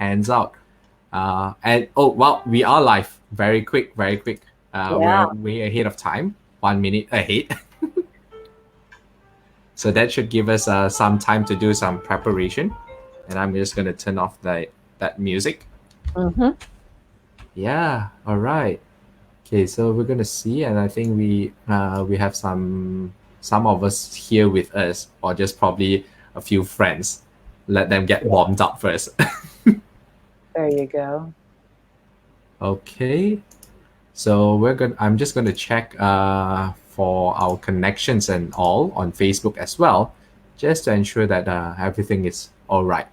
hands out. And well, we are live. Very quick, very quick. We're way ahead of time. 1 minute ahead. So that should give us some time to do some preparation. And I'm just going to turn off that music. Mm-hmm. Yeah. All right. Okay. So we're going to see, and I think we have some of us here with us, or just probably a few friends. Let them get warmed up first. There you go. Okay. So I'm just going to check for our connections and all on Facebook as well, just to ensure that everything is all right.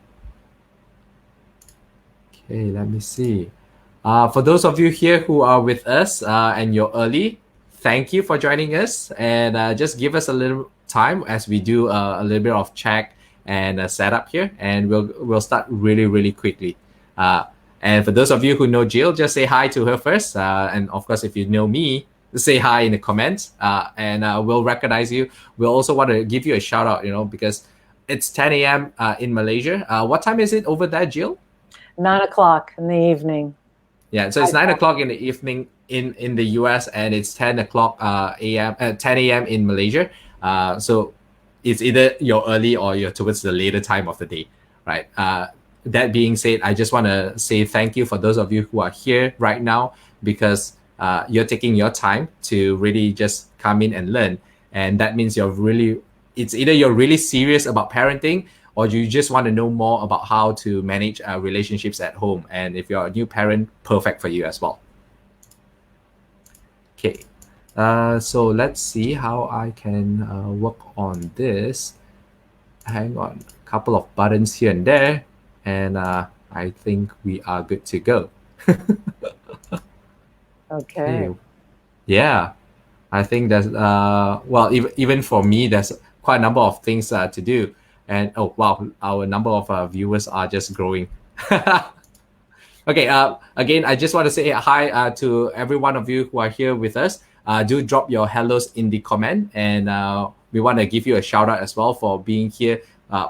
Okay, let me see. For those of you here who are with us and you're early, thank you for joining us. And just give us a little time as we do a little bit of check and setup here, and we'll start really, really quickly. And for those of you who know Jill, just say hi to her first. And of course, if you know me, say hi in the comments, and we'll recognize you. We'll also want to give you a shout out, because it's 10 a.m. In Malaysia. What time is it over there, Jill? 9 o'clock in the evening. Yeah, so it's 9 o'clock in the evening in the US, and it's 10 o'clock 10 a.m. in Malaysia. So it's either you're early or you're towards the later time of the day, right? That being said, I just want to say thank you for those of you who are here right now, because you're taking your time to really just come in and learn. And that means it's either you're really serious about parenting, or you just want to know more about how to manage relationships at home. And if you're a new parent, perfect for you as well. Okay, so let's see how I can work on this. Hang on, a couple of buttons here and there. And I think we are good to go. Okay. Yeah, I think there's, well, even for me, there's quite a number of things to do. And oh, wow, our number of viewers are just growing. Okay, again, I just want to say hi to every one of you who are here with us. Do drop your hellos in the comment, and we want to give you a shout out as well for being here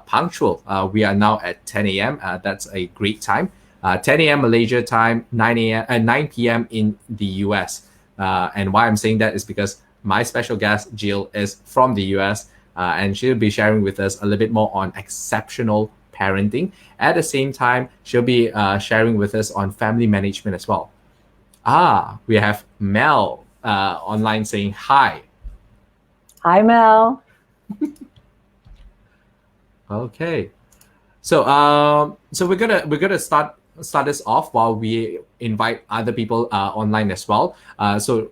punctual. We are now at 10 a.m. That's a great time. 10 a.m. Malaysia time, 9 p.m. in the US. And why I'm saying that is because my special guest, Jill, is from the US, and she'll be sharing with us a little bit more on exceptional parenting. At the same time, she'll be sharing with us on family management as well. We have Mel online saying hi. Hi, Mel. Okay, so we're gonna start this off while we invite other people online as well. So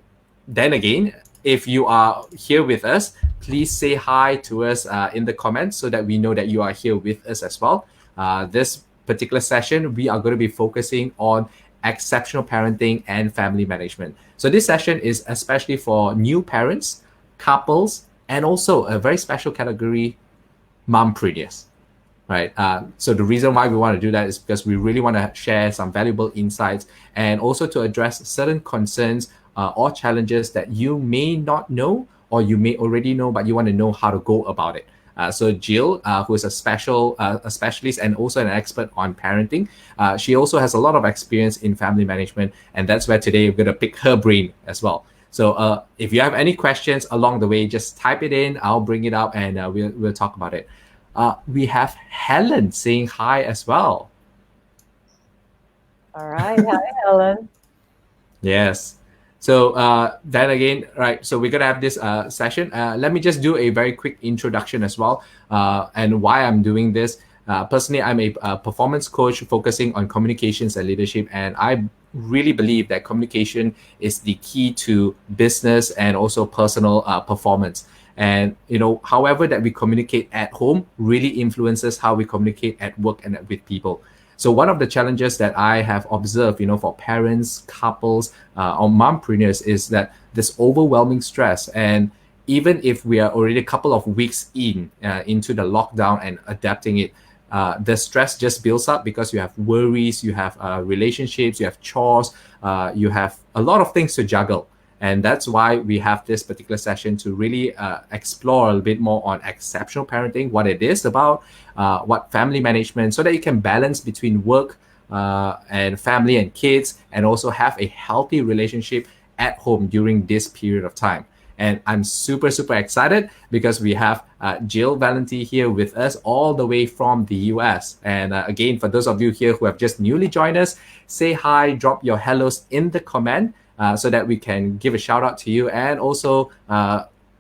then again, if you are here with us, please say hi to us in the comments so that we know that you are here with us as well. This particular session, we are going to be focusing on exceptional parenting and family management. So this session is especially for new parents, couples, and also a very special category, mompreneurs, right? So the reason why we want to do that is because we really want to share some valuable insights, and also to address certain concerns or challenges that you may not know, or you may already know, but you want to know how to go about it. So Jill, who is a specialist and also an expert on parenting, she also has a lot of experience in family management, and that's where today we're going to pick her brain as well. So if you have any questions along the way, just type it in. I'll bring it up, and we'll talk about it. We have Helen saying hi as well. All right. Hi, Helen. Yes. So then again, right, so we're going to have this session. Let me just do a very quick introduction as well, and why I'm doing this. Personally, I'm a performance coach focusing on communications and leadership, and I really believe that communication is the key to business and also personal performance. And however that we communicate at home really influences how we communicate at work and with people. So one of the challenges that I have observed, for parents, couples, or mompreneurs is that this overwhelming stress. And even if we are already a couple of weeks into the lockdown and adapting it, the stress just builds up because you have worries, you have relationships, you have chores, you have a lot of things to juggle. And that's why we have this particular session to really explore a little bit more on exceptional parenting, what it is about, what family management, so that you can balance between work, and family and kids, and also have a healthy relationship at home during this period of time. And I'm super, super excited because we have Jill Valenti here with us all the way from the US. And again, for those of you here who have just newly joined us, say hi, drop your hellos in the comment so that we can give a shout out to you and also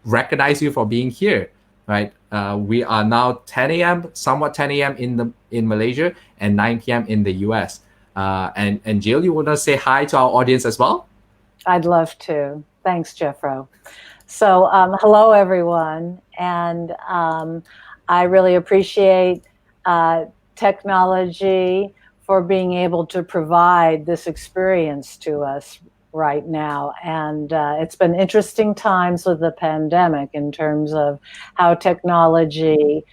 recognize you for being here, right? We are now 10 a.m., somewhat 10 a.m. in Malaysia and 9 p.m. in the US. And Jill, you want to say hi to our audience as well? I'd love to. Thanks, Jeffro. So, hello, everyone. And I really appreciate technology for being able to provide this experience to us right now. And it's been interesting times with the pandemic in terms of how technology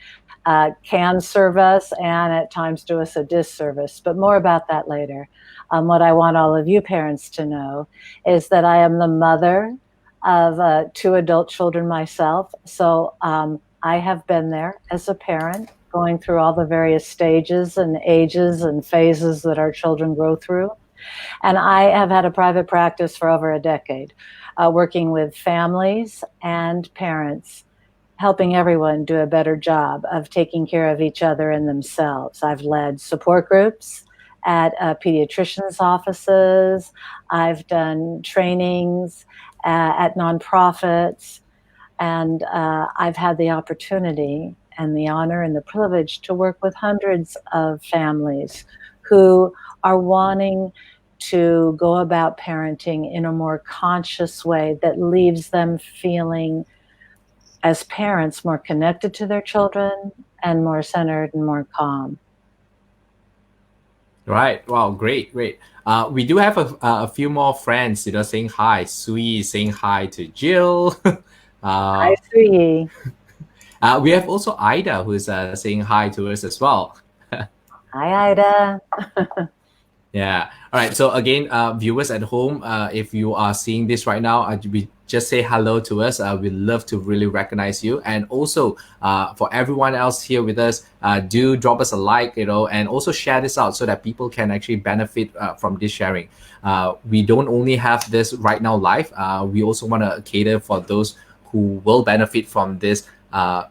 can serve us and at times do us a disservice, but more about that later. What I want all of you parents to know is that I am the mother of 2 adult children myself. So I have been there as a parent, going through all the various stages and ages and phases that our children go through. And I have had a private practice for over a decade, working with families and parents, helping everyone do a better job of taking care of each other and themselves. I've led support groups at pediatricians' offices. I've done trainings at nonprofits. And I've had the opportunity and the honor and the privilege to work with hundreds of families who are wanting to go about parenting in a more conscious way that leaves them feeling, as parents, more connected to their children and more centered and more calm. Right. Wow. Great. Great. We do have a few more friends, saying hi. Sui saying hi to Jill. Hi, Sui. We have also Ida who's saying hi to us as well. Hi, Ida. Yeah. All right. So again, viewers at home, if you are seeing this right now, we just say hello to us. We'd love to really recognize you. And also, for everyone else here with us, do drop us a like, and also share this out so that people can actually benefit from this sharing. We don't only have this right now live. We also want to cater for those who will benefit from this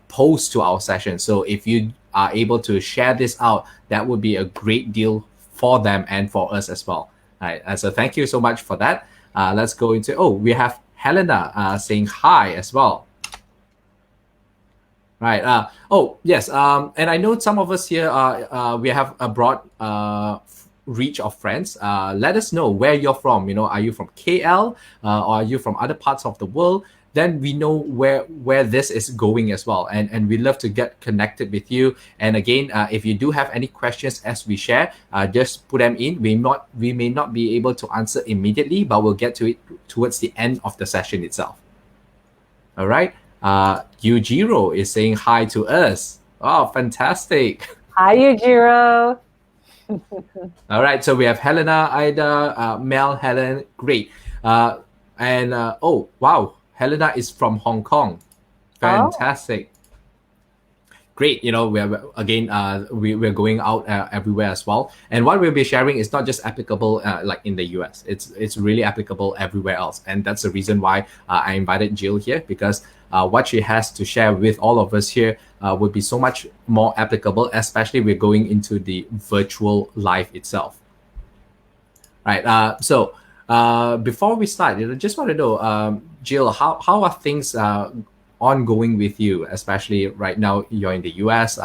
post to our session. So if you are able to share this out, that would be a great deal for them and for us as well. All right. So thank you so much for that. Let's go into, we have Helena saying hi as well. Right. Yes. And I know some of us here, we have a broad reach of friends. Let us know where you're from. Are you from KL or are you from other parts of the world? Then we know where this is going as well. And we love to get connected with you. And again, if you do have any questions as we share, just put them in. We may not be able to answer immediately, but we'll get to it towards the end of the session itself. All right. Yujiro is saying hi to us. Oh, fantastic. Hi, Yujiro. All right. So we have Helena, Ida, Mel, Helen. Great. Wow. Helena is from Hong Kong. Fantastic. Great. We're going out everywhere as well. And what we'll be sharing is not just applicable like in the US. It's really applicable everywhere else. And that's the reason why I invited Jill here, because what she has to share with all of us here would be so much more applicable, especially we're going into the virtual life itself. Right. So before we start, just want to know, Jill, how are things ongoing with you, especially right now you're in the US?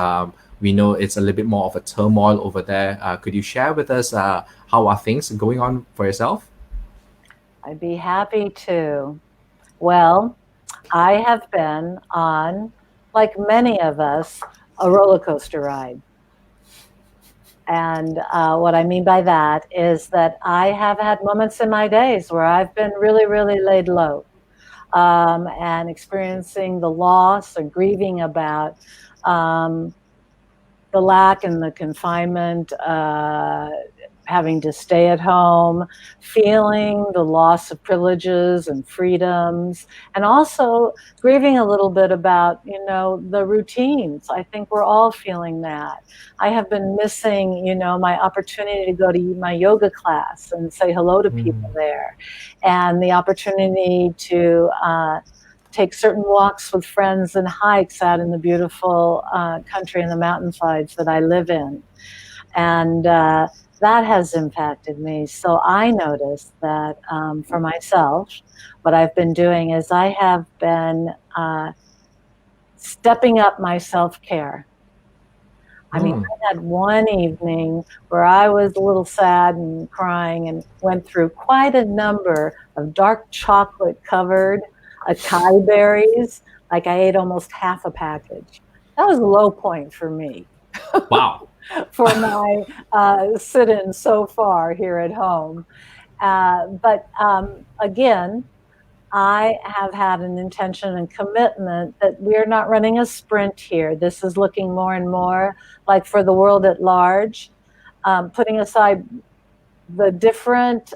We know it's a little bit more of a turmoil over there. Could you share with us how are things going on for yourself? I'd be happy to. Well, I have been on, like many of us, a roller coaster ride. And what I mean by that is that I have had moments in my days where I've been really, really laid low and experiencing the loss or grieving about the lack and the confinement, having to stay at home, feeling the loss of privileges and freedoms, and also grieving a little bit about, the routines. I think we're all feeling that. I have been missing, my opportunity to go to my yoga class and say hello to people there, and the opportunity to take certain walks with friends and hikes out in the beautiful country and the mountainsides that I live in. And that has impacted me. So I noticed that for myself, what I've been doing is I have been stepping up my self-care. I mean, I had one evening where I was a little sad and crying and went through quite a number of dark chocolate covered acai berries. Like I ate almost half a package. That was a low point for me. Wow. For my sit-in so far here at home. But again, I have had an intention and commitment that we're not running a sprint here. This is looking more and more like for the world at large, putting aside the different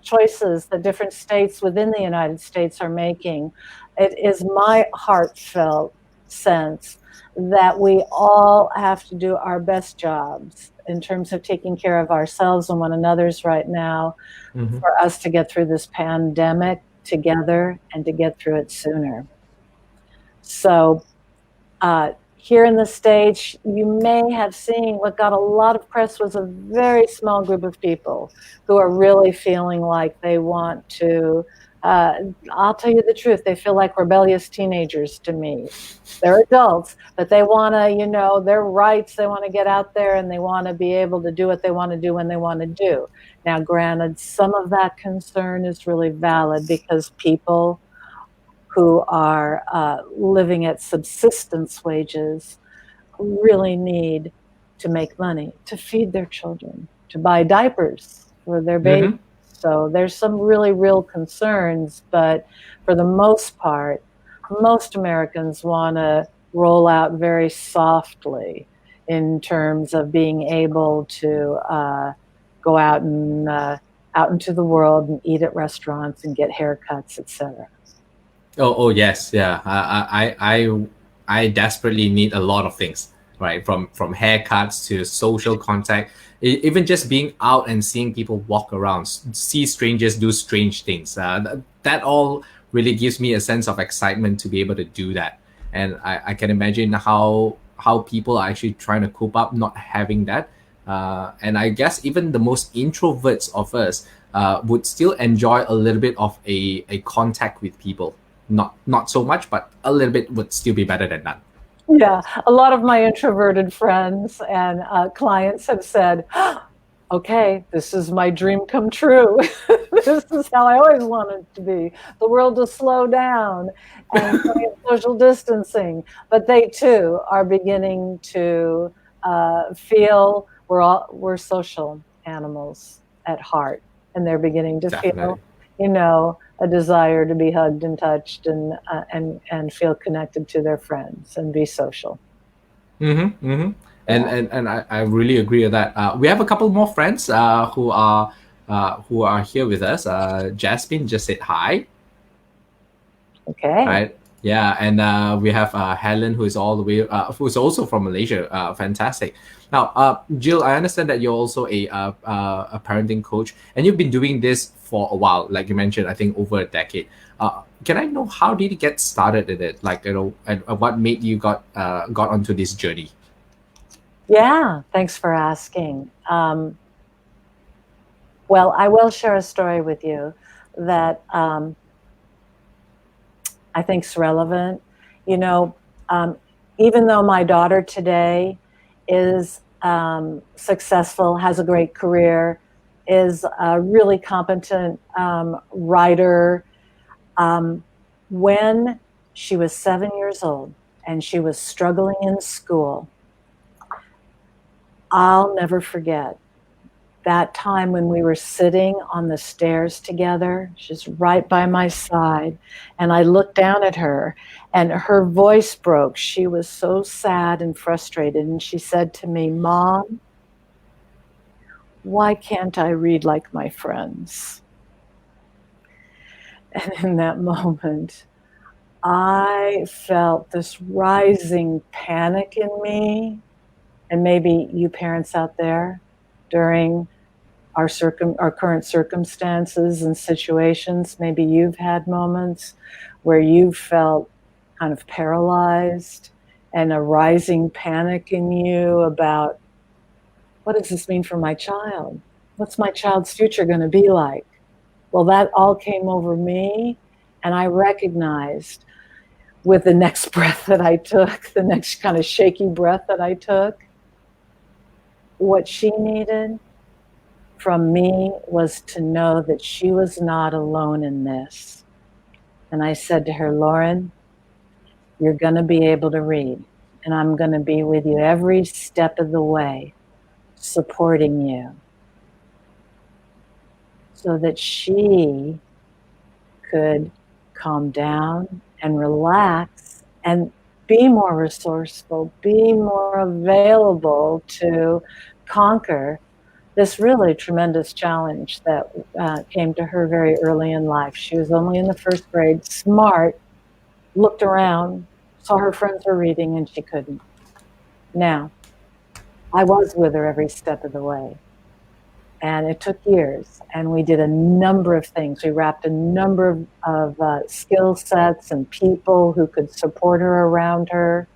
choices that different states within the United States are making. It is my heartfelt sense that we all have to do our best jobs in terms of taking care of ourselves and one another's right now for us to get through this pandemic together and to get through it sooner. So here in the States, you may have seen what got a lot of press was a very small group of people who are really feeling like they want to, I'll tell you the truth, they feel like rebellious teenagers to me. They're adults, but they want to, their rights, they want to get out there and they want to be able to do what they want to do when they want to do. Now, granted, some of that concern is really valid because people who are living at subsistence wages really need to make money to feed their children, to buy diapers for their babies. So there's some really real concerns, but for the most part, most Americans want to roll out very softly in terms of being able to go out and out into the world and eat at restaurants and get haircuts, etc. Oh yes, yeah. I desperately need a lot of things, right? From haircuts to social contact, even just being out and seeing people walk around, see strangers do strange things. That all really gives me a sense of excitement to be able to do that. And I can imagine how people are actually trying to cope up not having that. And I guess even the most introverts of us would still enjoy a little bit of a contact with people. Not so much, but a little bit would still be better than none. Yeah, a lot of my introverted friends and clients have said, okay, this is my dream come true. This is how I always wanted to be. The world to slow down and social distancing. But they too are beginning to feel we're social animals at heart. And they're beginning to Definitely. feel, a desire to be hugged and touched and feel connected to their friends and be social. And I really agree with that. We have a couple more friends who are here with us. Jasmine just said hi. Okay. Right. Yeah, and we have Helen, who is all the way, who's also from Malaysia. Fantastic. Now, Jill, I understand that you're also a parenting coach, and you've been doing this for a while, like you mentioned, I think over a decade. Can I know how did you get started in it? Like, and what made you got onto this journey? Yeah, thanks for asking. Well, I will share a story with you that I think is relevant. Even though my daughter today is successful, has a great career, is a really competent writer, when she was 7 years old and she was struggling in school, I'll never forget that time when we were sitting on the stairs together. She's right by my side. And I looked down at her and her voice broke. She was so sad and frustrated. And she said to me, "Mom, why can't I read like my friends? And in that moment, I felt this rising panic in me. And maybe you parents out there, during our current circumstances and situations, maybe you've had moments where you felt kind of paralyzed and a rising panic in you about, what does this mean for my child? What's my child's future going to be like? Well, that all came over me, and I recognized with the next breath that I took, the next kind of shaky breath that I took, what she needed from me was to know that she was not alone in this. And I said to her, Lauren, you're going to be able to read, and I'm going to be with you every step of the way, supporting you, so that she could calm down and relax and be more resourceful, be more available to conquer this really tremendous challenge that came to her very early in life. She was only in the first grade, smart, looked around, saw her friends were reading, and she couldn't. Now, I was with her every step of the way. And it took years, and we did a number of things. We wrapped a number of skill sets and people who could support her around her.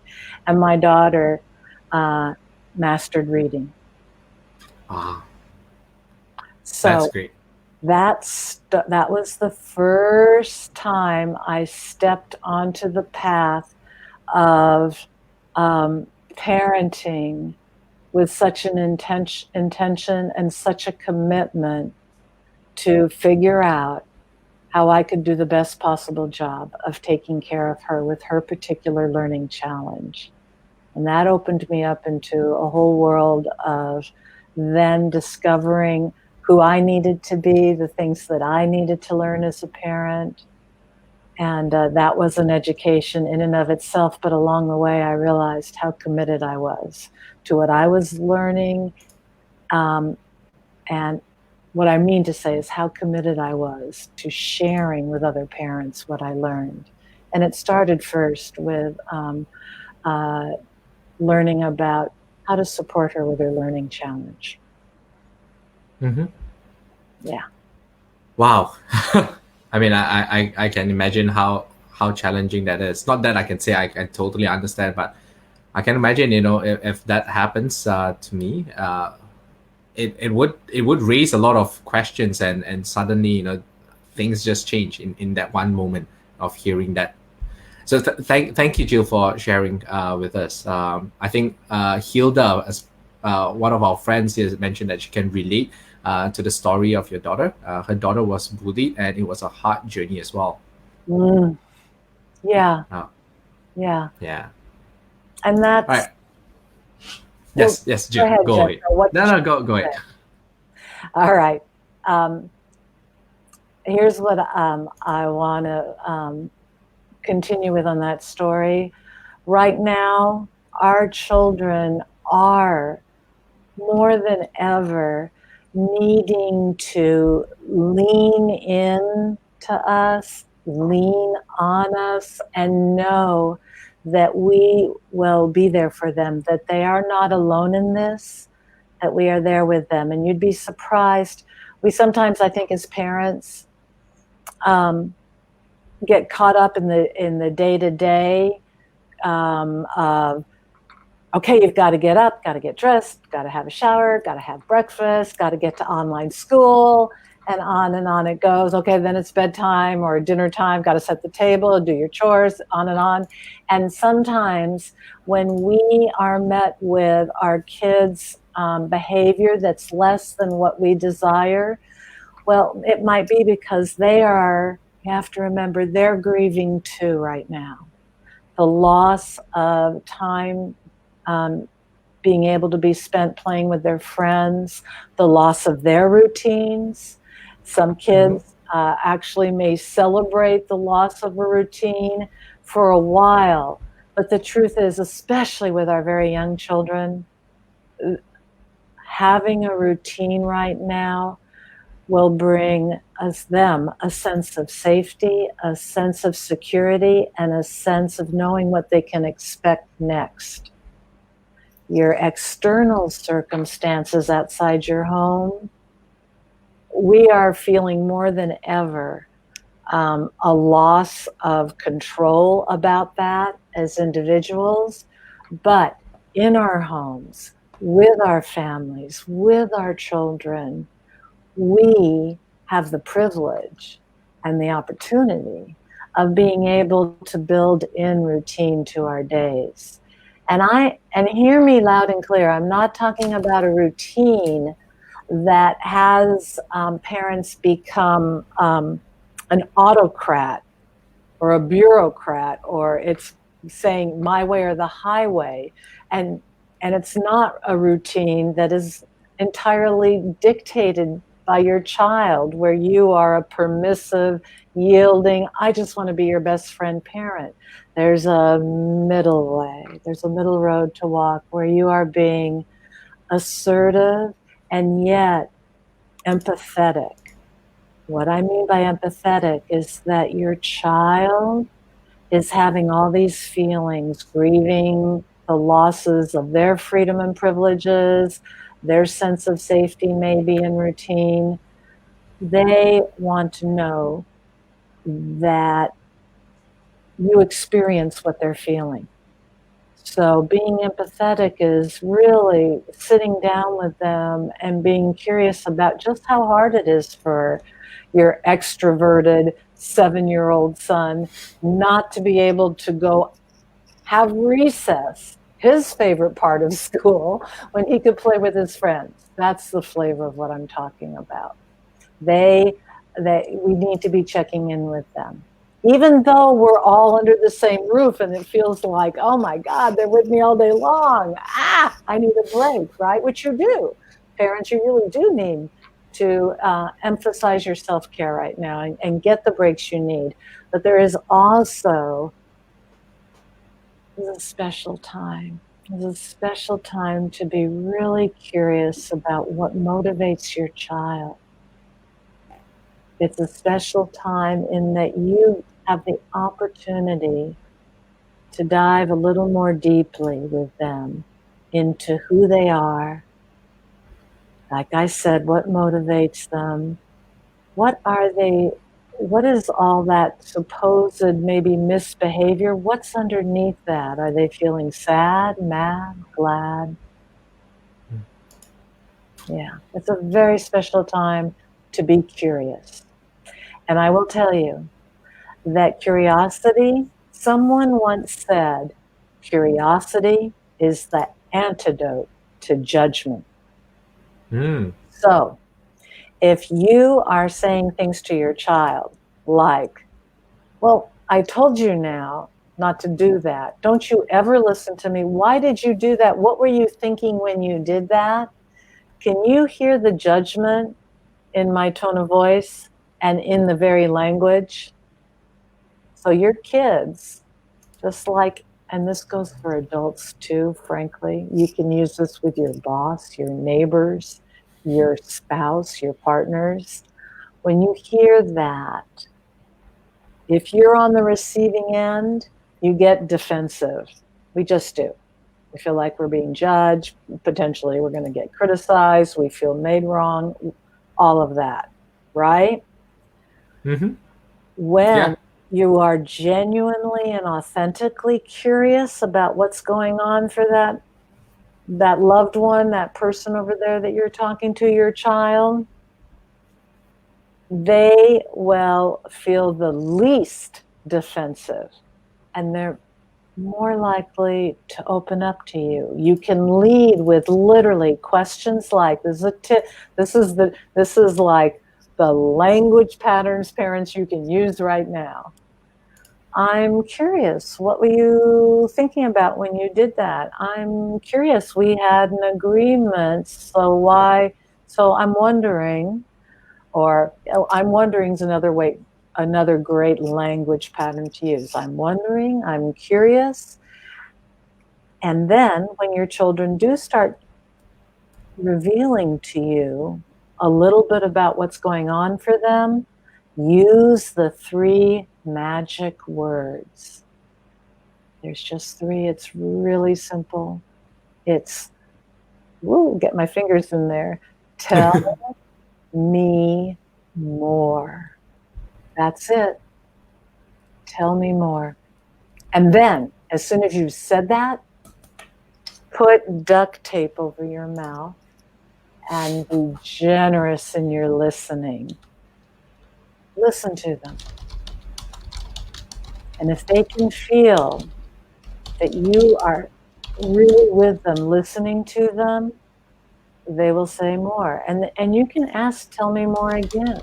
And my daughter mastered reading. Ah, So that's great. that was the first time I stepped onto the path of parenting with such an intention and such a commitment to figure out how I could do the best possible job of taking care of her with her particular learning challenge. And that opened me up into a whole world of then discovering who I needed to be, the things that I needed to learn as a parent. And that was an education in and of itself. But along the way, I realized how committed I was to what I was learning. And what I mean to say is how committed I was to sharing with other parents what I learned. And it started first with learning about how to support her with her learning challenge. Mm-hmm. Yeah. Wow. I mean, I can imagine how challenging that is. Not that I can say I can totally understand, but I can imagine, if that happens to me, it would raise a lot of questions, and suddenly, things just change in that one moment of hearing that. So thank you, Jill, for sharing with us. I think Hilda, as one of our friends here, mentioned that she can relate to the story of your daughter. Her daughter was bullied, and it was a hard journey as well. Mm. Yeah. Uh, Yeah. yeah. And All that's, right. well, Yes, go Jill, ahead, go Jeffro. ahead. What did No, you go ahead. say? All right. Here's what I want to continue with on that story. Right now, our children are more than ever needing to lean in to us, lean on us, and know that we will be there for them, that they are not alone in this, that we are there with them. And you'd be surprised. We sometimes, I think, as parents, get caught up in the day-to-day of, okay, you've got to get up, got to get dressed, got to have a shower, got to have breakfast, got to get to online school, and on it goes. Okay, then it's bedtime or dinner time, got to set the table, do your chores, on and on. And sometimes when we are met with our kids' behavior that's less than what we desire, well, it might be because you have to remember, they're grieving too right now. The loss of time being able to be spent playing with their friends, the loss of their routines. Some kids actually may celebrate the loss of a routine for a while. But the truth is, especially with our very young children, having a routine right now will bring them a sense of safety, a sense of security, and a sense of knowing what they can expect next. Your external circumstances outside your home, we are feeling more than ever a loss of control about that as individuals, but in our homes, with our families, with our children, we have the privilege and the opportunity of being able to build in routine to our days. And hear me loud and clear, I'm not talking about a routine that has parents become an autocrat or a bureaucrat, or it's saying my way or the highway. And it's not a routine that is entirely dictated by your child, where you are a permissive, yielding, I just want to be your best friend parent. There's a middle way, there's a middle road to walk where you are being assertive and yet empathetic. What I mean by empathetic is that your child is having all these feelings, grieving the losses of their freedom and privileges, their sense of safety maybe in routine. They want to know that you experience what they're feeling. So being empathetic is really sitting down with them and being curious about just how hard it is for your extroverted 7-year-old son not to be able to go have recess, his favorite part of school, when he could play with his friends. That's the flavor of what I'm talking about. We need to be checking in with them. Even though we're all under the same roof and it feels like, oh my God, they're with me all day long. I need a break, right? Which you do. Parents, you really do need to emphasize your self-care right now and get the breaks you need. But there is also a special time. There's a special time to be really curious about what motivates your child. It's a special time in that you have the opportunity to dive a little more deeply with them into who they are. Like I said, what motivates them? What is all that supposed maybe misbehavior? What's underneath that? Are they feeling sad, mad, glad? Yeah, it's a very special time to be curious. And I will tell you that curiosity, someone once said, curiosity is the antidote to judgment. So if you are saying things to your child like, well, I told you now not to do that. Don't you ever listen to me? Why did you do that? What were you thinking when you did that? Can you hear the judgment in my tone of voice and in the very language? So your kids, just like, and this goes for adults too, frankly, you can use this with your boss, your neighbors, your spouse, your partners. When you hear that, if you're on the receiving end, you get defensive. We just do. We feel like we're being judged. Potentially we're going to get criticized. We feel made wrong. All of that, right? Mm-hmm. When you are genuinely and authentically curious about what's going on for that loved one, that person over there that you're talking to, your child, they will feel the least defensive and they're more likely to open up to you. You can lead with literally questions like, this is like the language patterns, parents, you can use right now. I'm curious, what were you thinking about when you did that? I'm curious, we had an agreement, so why? So I'm wondering, or I'm wondering is another great language pattern to use. I'm wondering, I'm curious. And then when your children do start revealing to you a little bit about what's going on for them, use the 3 magic words. There's just 3. It's really simple. It's, get my fingers in there. Tell me more. That's it. Tell me more. And then, as soon as you've said that, put duct tape over your mouth and be generous in your listening. Listen to them. And if they can feel that you are really with them, listening to them, they will say more. And you can ask, tell me more again.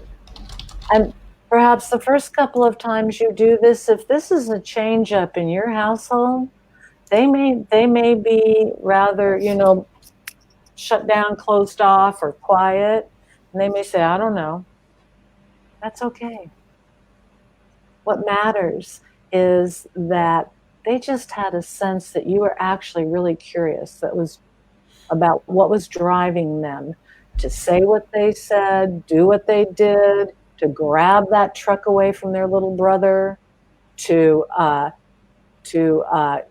And perhaps the first couple of times you do this, if this is a change up in your household, they may be rather, shut down, closed off, or quiet. And they may say, I don't know. That's okay. What matters is that they just had a sense that you were actually really curious, that was about what was driving them to say what they said, do what they did, to grab that truck away from their little brother, to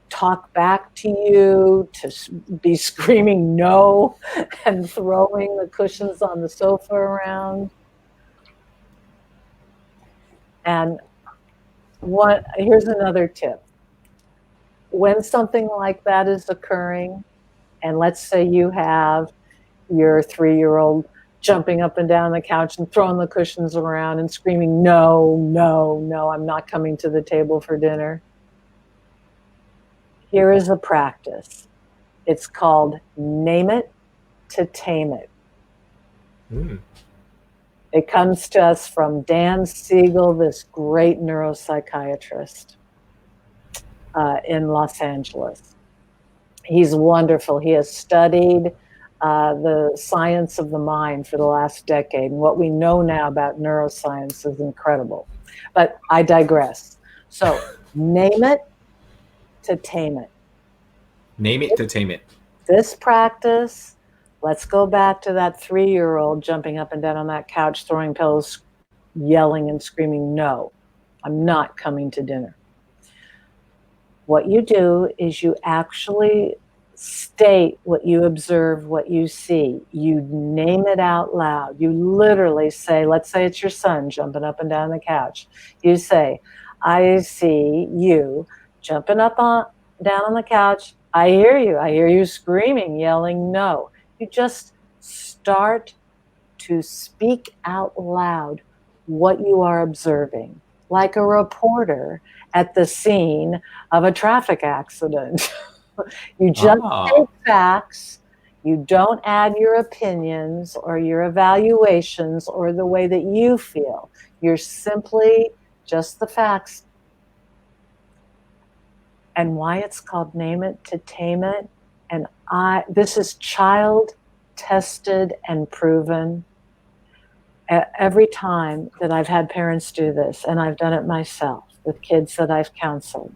talk back to you, to be screaming no and throwing the cushions on the sofa around. And here's another tip. When something like that is occurring, and let's say you have your 3-year-old jumping up and down the couch and throwing the cushions around and screaming, no, no, no, I'm not coming to the table for dinner. Here is a practice. It's called name it to tame it. It comes to us from Dan Siegel, this great neuropsychiatrist in Los Angeles. He's wonderful. He has studied the science of the mind for the last decade. And what we know now about neuroscience is incredible. But I digress. So name it to tame it. Name it to tame it. This practice, let's go back to that 3-year-old jumping up and down on that couch, throwing pillows, yelling and screaming, no, I'm not coming to dinner. What you do is you actually state what you observe, what you see. You name it out loud. You literally say, let's say it's your son jumping up and down the couch. You say, I see you jumping up down on the couch. I hear you. I hear you screaming, yelling, no. You just start to speak out loud what you are observing, like a reporter at the scene of a traffic accident. You just take facts. You don't add your opinions or your evaluations or the way that you feel. You're simply just the facts. And why it's called Name It to Tame It. And this is child tested and proven. Every time that I've had parents do this, and I've done it myself with kids that I've counseled,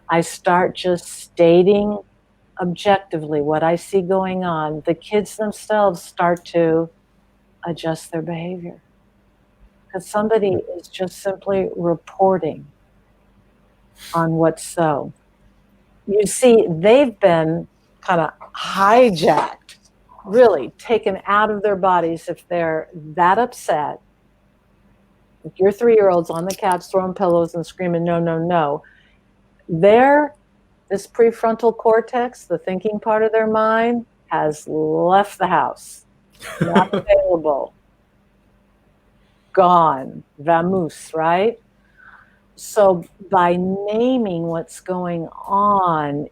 I start just stating objectively what I see going on. The kids themselves start to adjust their behavior because somebody is just simply reporting on what's so. You see, they've been kind of hijacked, really taken out of their bodies if they're that upset. If your 3-year-old's on the couch throwing pillows and screaming, no, no, no, this prefrontal cortex, the thinking part of their mind, has left the house. Not available. Gone. Vamoose, right? So by naming what's going on,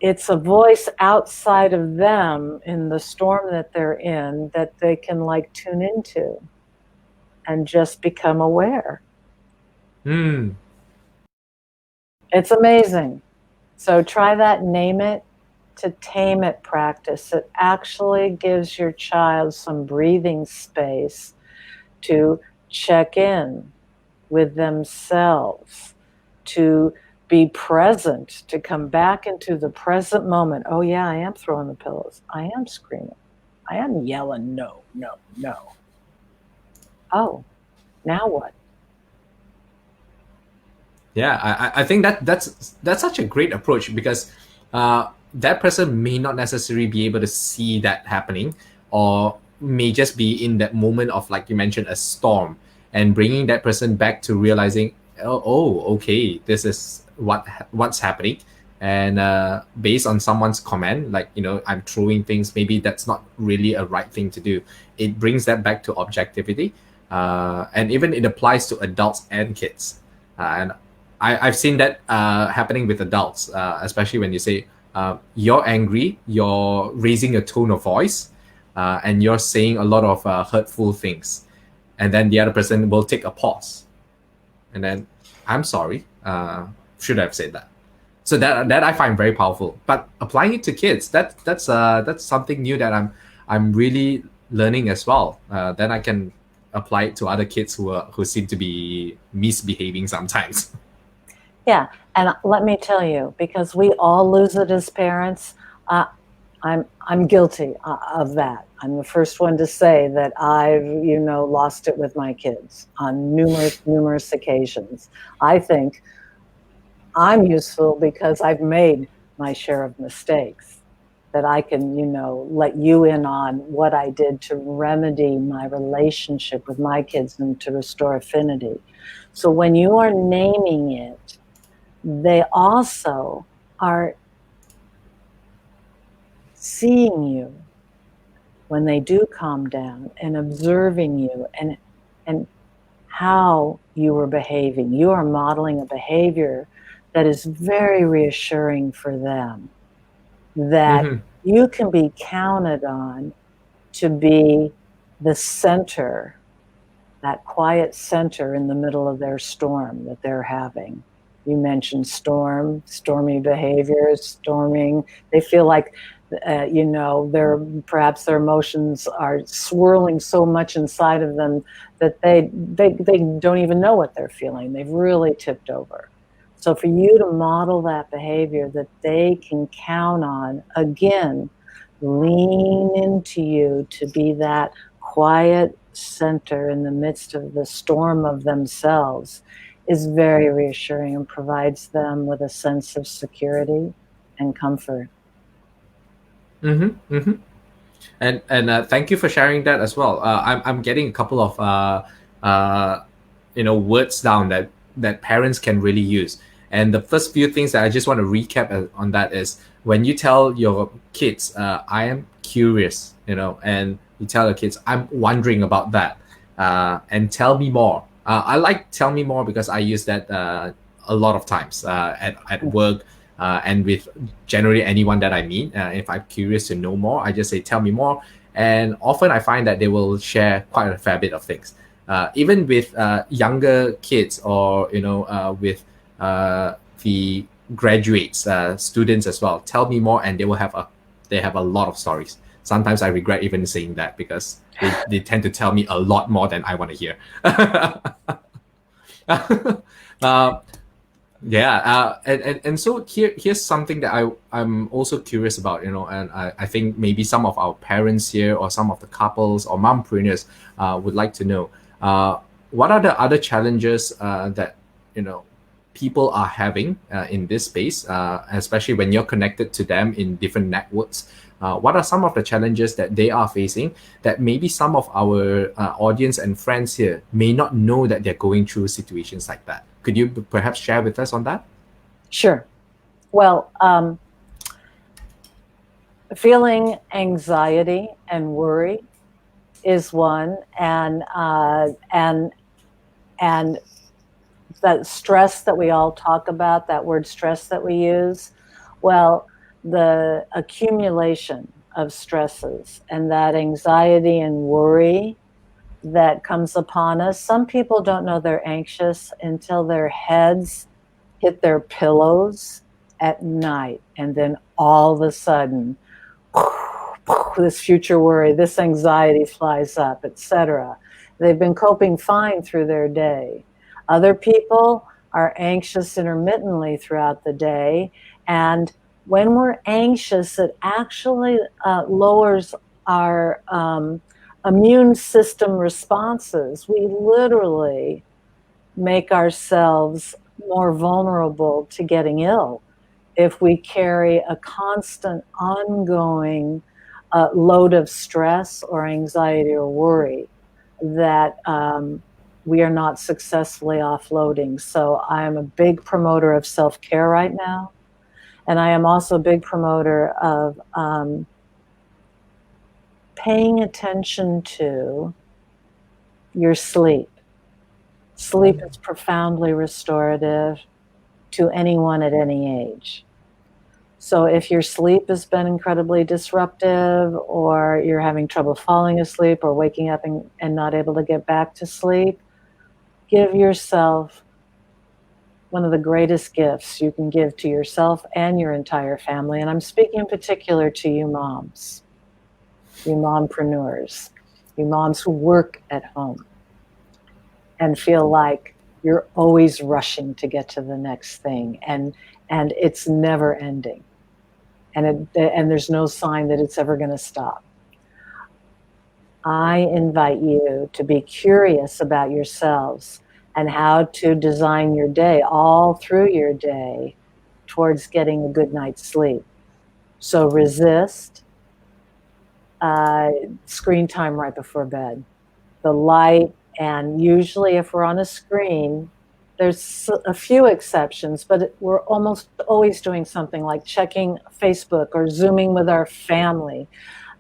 it's a voice outside of them in the storm that they're in that they can tune into and just become aware. It's amazing. So try that name it to tame it practice. It actually gives your child some breathing space to check in with themselves, to be present, to come back into the present moment. Oh yeah, I am throwing the pillows. I am screaming. I am yelling, no, no, no. Oh, now what? Yeah, I think that's such a great approach because that person may not necessarily be able to see that happening, or may just be in that moment of, like you mentioned, a storm, and bringing that person back to realizing, okay, this is what's happening, and based on someone's comment, like, I'm throwing things, maybe that's not really a right thing to do. It brings that back to objectivity, and even it applies to adults and kids. And I've seen that happening with adults, especially when you say you're angry, you're raising a tone of voice, and you're saying a lot of hurtful things. And then the other person will take a pause. And then, I'm sorry, should I have said that? So that I find very powerful. But applying it to kids, that's something new that I'm really learning as well. Then I can apply it to other kids who seem to be misbehaving sometimes. Yeah, and let me tell you, because we all lose it as parents, I'm guilty of that. I'm the first one to say that I've lost it with my kids on numerous occasions. I think I'm useful because I've made my share of mistakes, that I can let you in on what I did to remedy my relationship with my kids and to restore affinity. So when you are naming it, they also are seeing you when they do calm down and observing you and how you are behaving. You are modeling a behavior that is very reassuring for them, that you can be counted on to be the center, that quiet center in the middle of their storm that they're having. You mentioned stormy behaviors, storming. They feel like, perhaps their emotions are swirling so much inside of them that they don't even know what they're feeling. They've really tipped over. So for you to model that behavior that they can count on, again, lean into you to be that quiet center in the midst of the storm of themselves, is very reassuring and provides them with a sense of security and comfort. And thank you for sharing that as well. I'm getting a couple of uh, words down that parents can really use. And the first few things that I just want to recap on that is, when you tell your kids, I am curious, and you tell your kids, I'm wondering about that, and tell me more. I like tell me more because I use that a lot of times at work, and with generally anyone that I meet. If I'm curious to know more, I just say, tell me more. And often I find that they will share quite a fair bit of things. Even with younger kids, or with the graduates, students as well, tell me more, and they have a lot of stories. Sometimes I regret even saying that, because they tend to tell me a lot more than I want to hear. uh, and so here's something that I'm also curious about, and I think maybe some of our parents here, or some of the couples or mompreneurs would like to know, what are the other challenges that people are having in this space, especially when you're connected to them in different networks. What are some of the challenges that they are facing, that maybe some of our audience and friends here may not know that they're going through situations like that? Could you perhaps share with us on that? Sure. Well, feeling anxiety and worry is one, and that stress that we all talk about, that word stress that we use. Well, the accumulation of stresses and that anxiety and worry that comes upon us. Some people don't know they're anxious until their heads hit their pillows at night, and then all of a sudden, this future worry, this anxiety flies up, etc. They've been coping fine through their day. Other people are anxious intermittently throughout the day, and when we're anxious, it actually lowers our immune system responses, we literally make ourselves more vulnerable to getting ill if we carry a constant, ongoing load of stress or anxiety or worry that we are not successfully offloading. So I am a big promoter of self-care right now. And I am also a big promoter of paying attention to your sleep. Sleep is profoundly restorative to anyone at any age. So if your sleep has been incredibly disruptive, or you're having trouble falling asleep or waking up and not able to get back to sleep, give yourself one of the greatest gifts you can give to yourself and your entire family. And I'm speaking in particular to you moms, you mompreneurs, you moms who work at home and feel like you're always rushing to get to the next thing, and it's never ending, and there's no sign that it's ever going to stop. I invite you to be curious about yourselves and how to design your day, all through your day, towards getting a good night's sleep. So resist screen time right before bed. The light, and usually if we're on a screen, there's a few exceptions, but we're almost always doing something like checking Facebook or Zooming with our family.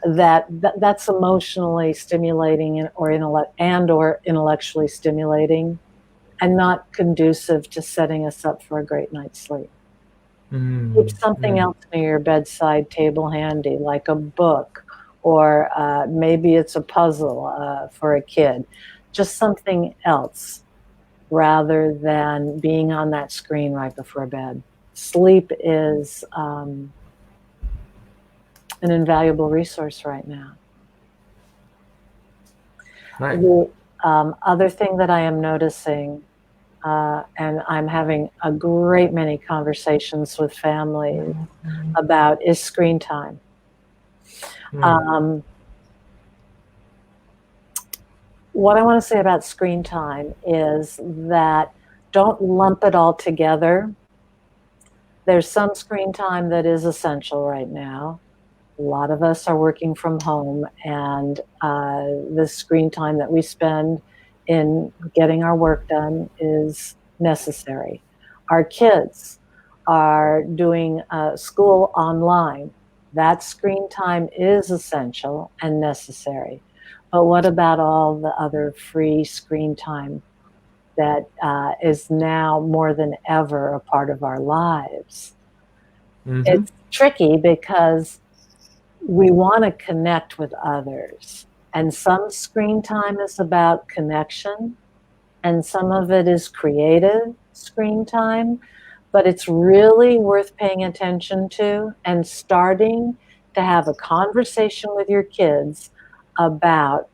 That's emotionally stimulating or intellectually stimulating, and not conducive to setting us up for a great night's sleep. Keep something else near your bedside table handy, like a book, or maybe it's a puzzle for a kid. Just something else rather than being on that screen right before bed. Sleep is an invaluable resource right now. Right. The other thing that I am noticing, and I'm having a great many conversations with families about, is screen time. What I want to say about screen time is that don't lump it all together. There's some screen time that is essential right now. A lot of us are working from home, and the screen time that we spend in getting our work done is necessary. Our kids are doing school online. That screen time is essential and necessary. But what about all the other free screen time that is now more than ever a part of our lives? It's tricky because we want to connect with others. And some screen time is about connection, and some of it is creative screen time. But it's really worth paying attention to and starting to have a conversation with your kids about,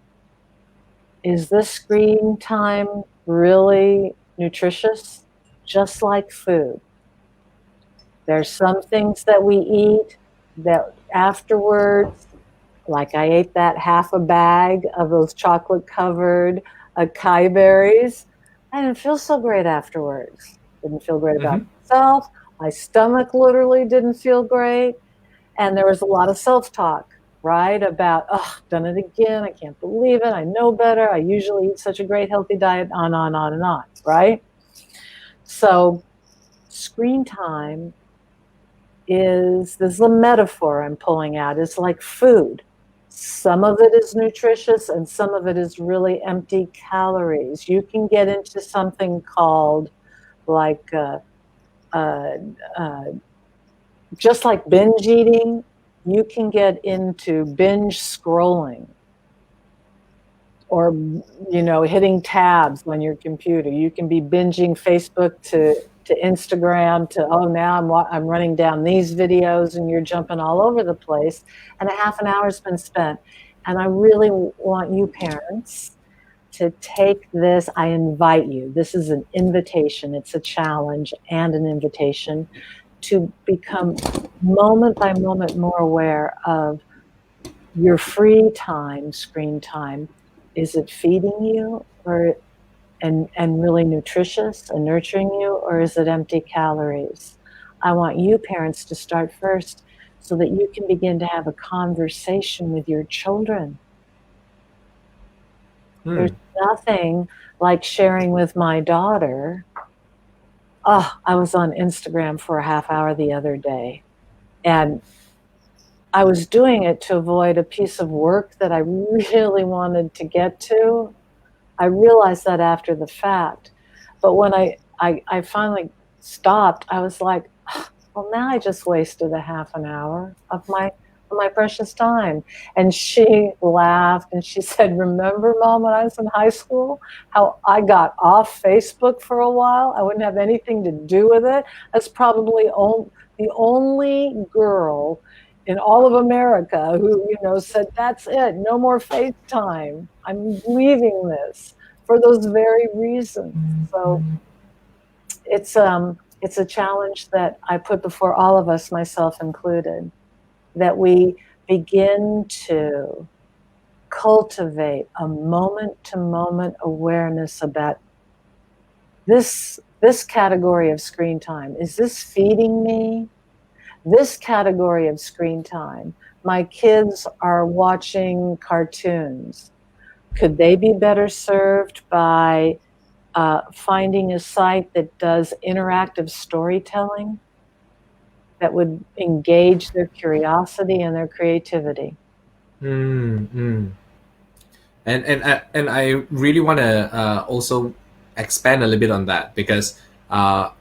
is this screen time really nutritious? Just like food. There's some things that we eat that afterwards, like I ate that half a bag of those chocolate covered acai berries, I didn't feel so great afterwards. Didn't feel great about myself. My stomach literally didn't feel great. And there was a lot of self-talk, right? About, oh, done it again. I can't believe it. I know better. I usually eat such a great healthy diet, on, right? So screen time this is a metaphor I'm pulling out. It's like food. Some of it is nutritious and some of it is really empty calories. You can get into something called like just like binge eating. You can get into binge scrolling, or hitting tabs on your computer. You can be binging Facebook to Instagram to, oh, now I'm running down these videos, and you're jumping all over the place, and a half an hour has been spent. And I really want you parents to take this. I invite you. This is an invitation. It's a challenge and an invitation to become moment by moment more aware of your free time, screen time, is it feeding you or and really nutritious and nurturing you, or is it empty calories? I want you parents to start first so that you can begin to have a conversation with your children. There's nothing like sharing with my daughter. Oh, I was on Instagram for a half hour the other day, and I was doing it to avoid a piece of work that I really wanted to get to. I realized that after the fact. But when I finally stopped, I was like, well, now I just wasted a half an hour of my precious time. And she laughed and she said, remember, Mom, when I was in high school, how I got off Facebook for a while? I wouldn't have anything to do with it. That's probably the only girl in all of America who, said, that's it, no more FaceTime. I'm leaving this for those very reasons. So it's a challenge that I put before all of us, myself included, that we begin to cultivate a moment-to-moment awareness about this category of screen time. Is this feeding me? This category of screen time. My kids are watching cartoons. Could they be better served by finding a site that does interactive storytelling that would engage their curiosity and their creativity? Mm-hmm. And I really want to also expand a little bit on that because,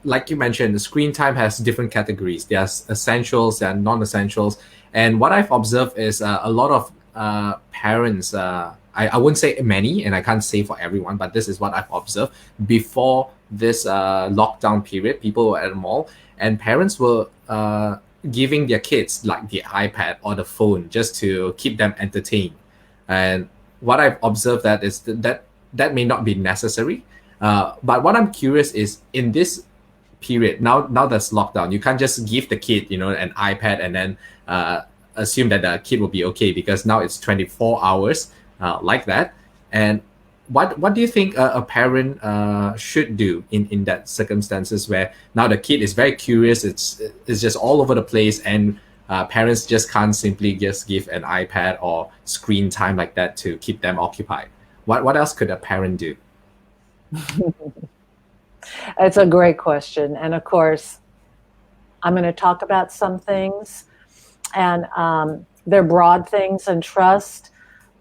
like you mentioned, the screen time has different categories. There's essentials and non-essentials. And what I've observed is a lot of parents. I wouldn't say many, and I can't say for everyone, but this is what I've observed before this lockdown period. People were at the mall, and parents were giving their kids like the iPad or the phone just to keep them entertained. And what I've observed that is that may not be necessary. But what I'm curious is in this period now that's lockdown, you can't just give the kid an iPad and then assume that the kid will be okay because now it's 24 hours like that. And what do you think a parent should do in that circumstances where now the kid is very curious, it's just all over the place, and parents just can't simply just give an iPad or screen time like that to keep them occupied? What else could a parent do? It's a great question. And of course, I'm going to talk about some things, and they're broad things, and trust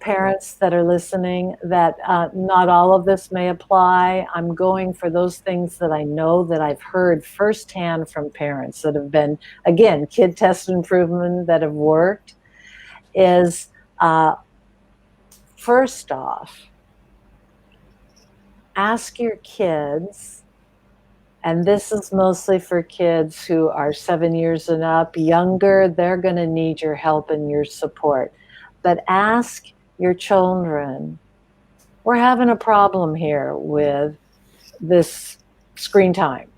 parents that are listening that not all of this may apply. I'm going for those things that I know that I've heard firsthand from parents that have been, again, kid test improvement that have worked. Is first off, ask your kids, and this is mostly for kids who are 7 years and up. Younger, they're going to need your help and your support. But ask your children, we're having a problem here with this screen time,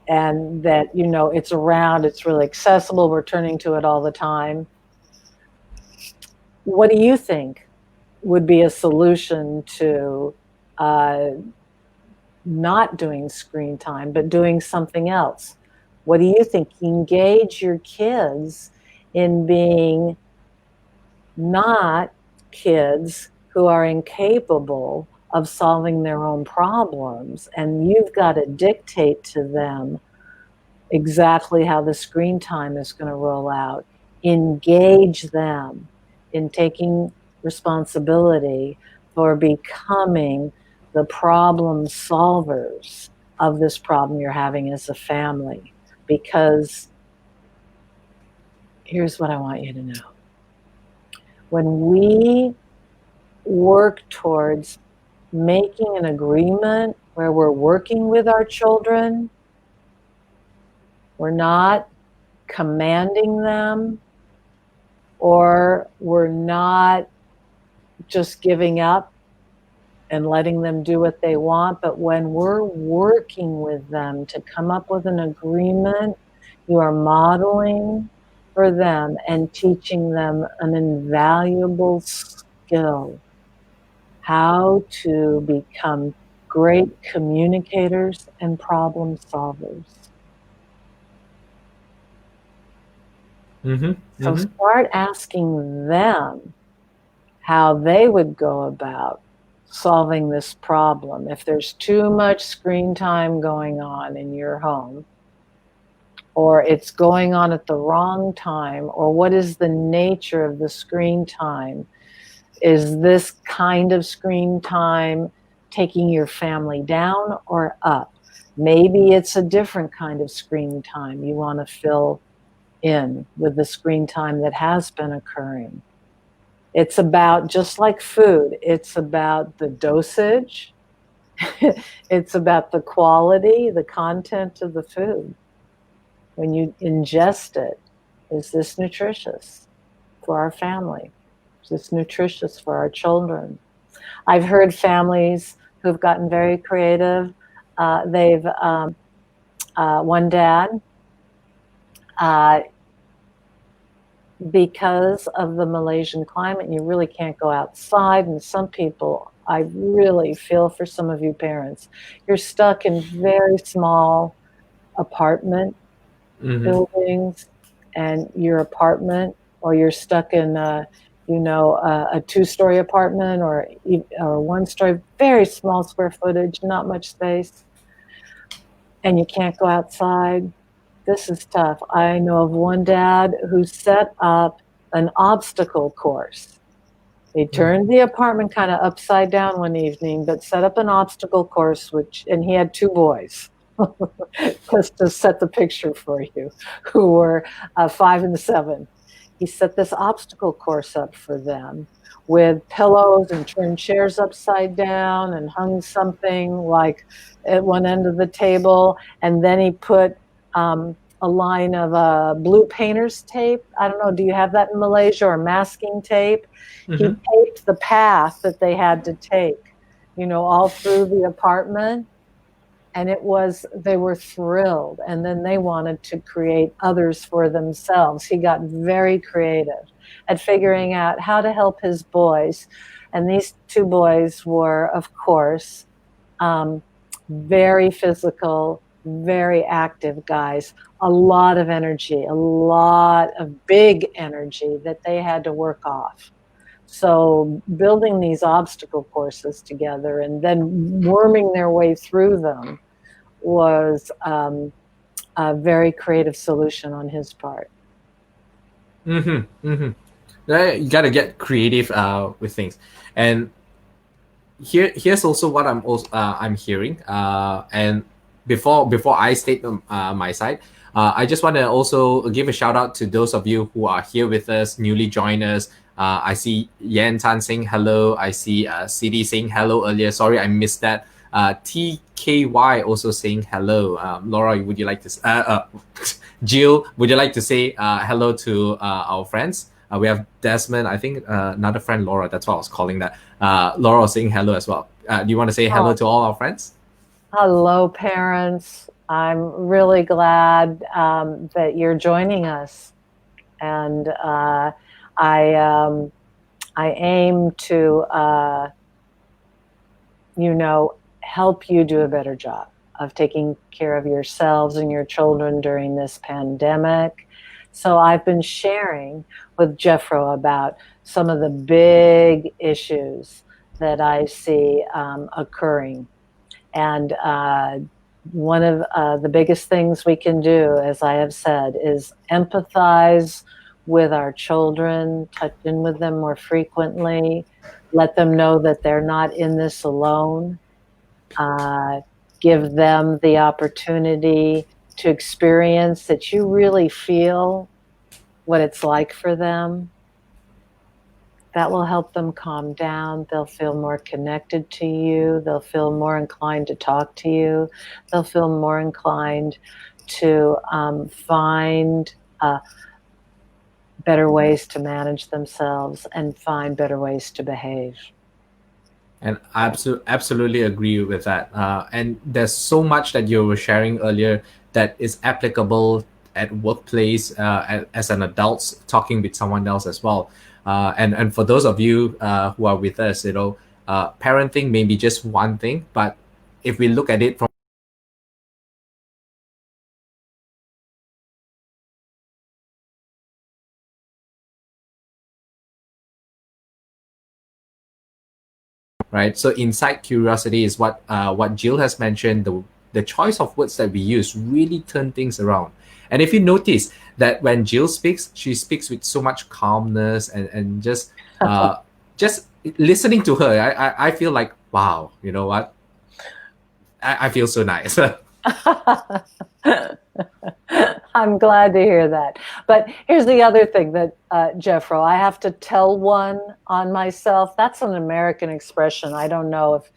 and that, it's around, it's really accessible, we're turning to it all the time. What do you think would be a solution to not doing screen time, but doing something else? What do you think? Engage your kids in being not kids who are incapable of solving their own problems, and you've got to dictate to them exactly how the screen time is going to roll out. Engage them in taking responsibility for becoming the problem solvers of this problem you're having as a family. Because here's what I want you to know. When we work towards making an agreement where we're working with our children, we're not commanding them, or we're not just giving up and letting them do what they want, but when we're working with them to come up with an agreement, you are modeling for them and teaching them an invaluable skill, how to become great communicators and problem solvers. So start asking them how they would go about solving this problem. If there's too much screen time going on in your home, or it's going on at the wrong time, or what is the nature of the screen time? Is this kind of screen time taking your family down or up? Maybe it's a different kind of screen time you want to fill in with the screen time that has been occurring. It's about, just like food, it's about the dosage. It's about the quality, the content of the food. When you ingest it, is this nutritious for our family? Is this nutritious for our children? I've heard families who've gotten very creative. They've, one dad, because of the Malaysian climate, you really can't go outside. And some people, I really feel for some of you parents, you're stuck in very small apartment buildings, and your apartment, or you're stuck in a 2-story apartment or one-story, very small square footage, not much space, and you can't go outside. This is tough. I know of one dad who set up an obstacle course. He turned the apartment kind of upside down one evening, but set up an obstacle course, and he had 2 boys, just to set the picture for you, who were 5 and 7. He set this obstacle course up for them with pillows and turned chairs upside down and hung something like at one end of the table. And then he put a line of blue painter's tape. I don't know, do you have that in Malaysia, or masking tape? He taped the path that they had to take, all through the apartment. And they were thrilled. And then they wanted to create others for themselves. He got very creative at figuring out how to help his boys. And these 2 boys were, of course, very physical, very active guys, a lot of energy, a lot of big energy that they had to work off. So building these obstacle courses together and then worming their way through them was a very creative solution on his part. You got to get creative with things. And here's also what I'm hearing. And before I state my side, I just want to also give a shout out to those of you who are here with us, newly joiners. I see Yan Tan saying hello. I see CD saying hello earlier. Sorry, I missed that. TKY also saying hello. Laura, would you like to? Jill, would you like to say hello to our friends? We have Desmond. I think another friend, Laura. That's what I was calling that. Laura was saying hello as well. Do you want to say hello to all our friends? Hello, parents. I'm really glad that you're joining us, and I aim to help you do a better job of taking care of yourselves and your children during this pandemic. So I've been sharing with Jeffro about some of the big issues that I see occurring. And one of the biggest things we can do, as I have said, is empathize with our children, touch in with them more frequently, let them know that they're not in this alone, give them the opportunity to experience that you really feel what it's like for them. That will help them calm down. They'll feel more connected to you. They'll feel more inclined to talk to you. They'll feel more inclined to find better ways to manage themselves and find better ways to behave. And I absolutely agree with that. And there's so much that you were sharing earlier that is applicable at workplace, as an adult, talking with someone else as well. And for those of you who are with us, parenting may be just one thing, but if we look at it from right, so inside curiosity is what Jill has mentioned. The choice of words that we use really turn things around. And if you notice that when Jill speaks, she speaks with so much calmness and just listening to her, I feel like, wow, you know what? I feel so nice. I'm glad to hear that. But here's the other thing that, Jeffro, I have to tell one on myself. That's an American expression. I don't know if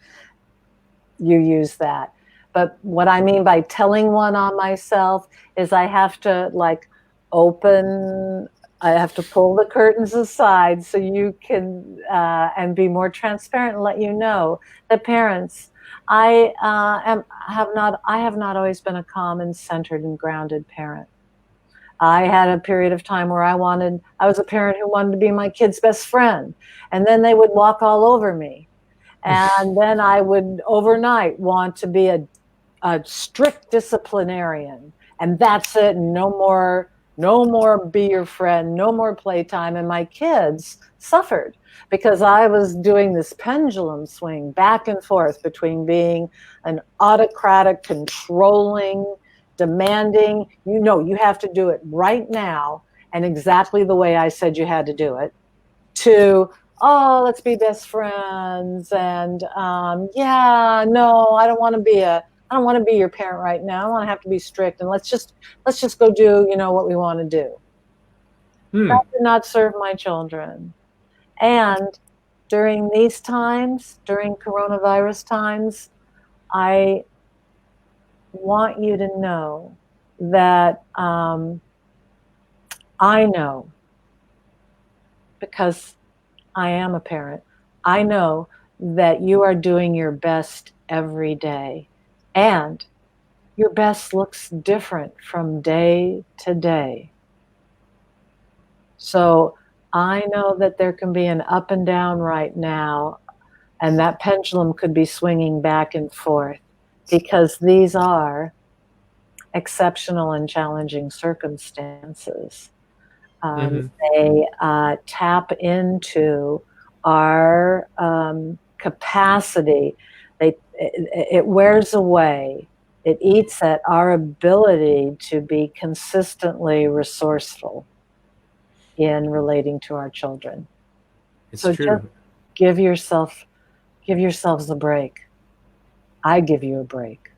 you use that. But what I mean by telling one on myself is I have to I have to pull the curtains aside so you can, and be more transparent and let you know that parents, I have not always been a calm and centered and grounded parent. I had a period of time where I was a parent who wanted to be my kid's best friend, and then they would walk all over me. And then I would overnight want to be a strict disciplinarian, and that's it. No more be your friend, no more playtime. And my kids suffered because I was doing this pendulum swing back and forth between being an autocratic, controlling, demanding, you have to do it right now and exactly the way I said you had to do it, to, oh, let's be best friends. And yeah, no, I don't want to be your parent right now. I don't want to have to be strict, and let's just go do, what we want to do. That did not serve my children. And during these times, during coronavirus times, I want you to know that I know, because I am a parent, I know that you are doing your best every day. And your best looks different from day to day. So I know that there can be an up and down right now, and that pendulum could be swinging back and forth, because these are exceptional and challenging circumstances. They tap into our capacity. It wears away. It eats at our ability to be consistently resourceful in relating to our children. It's so true. Just give yourselves a break. I give you a break.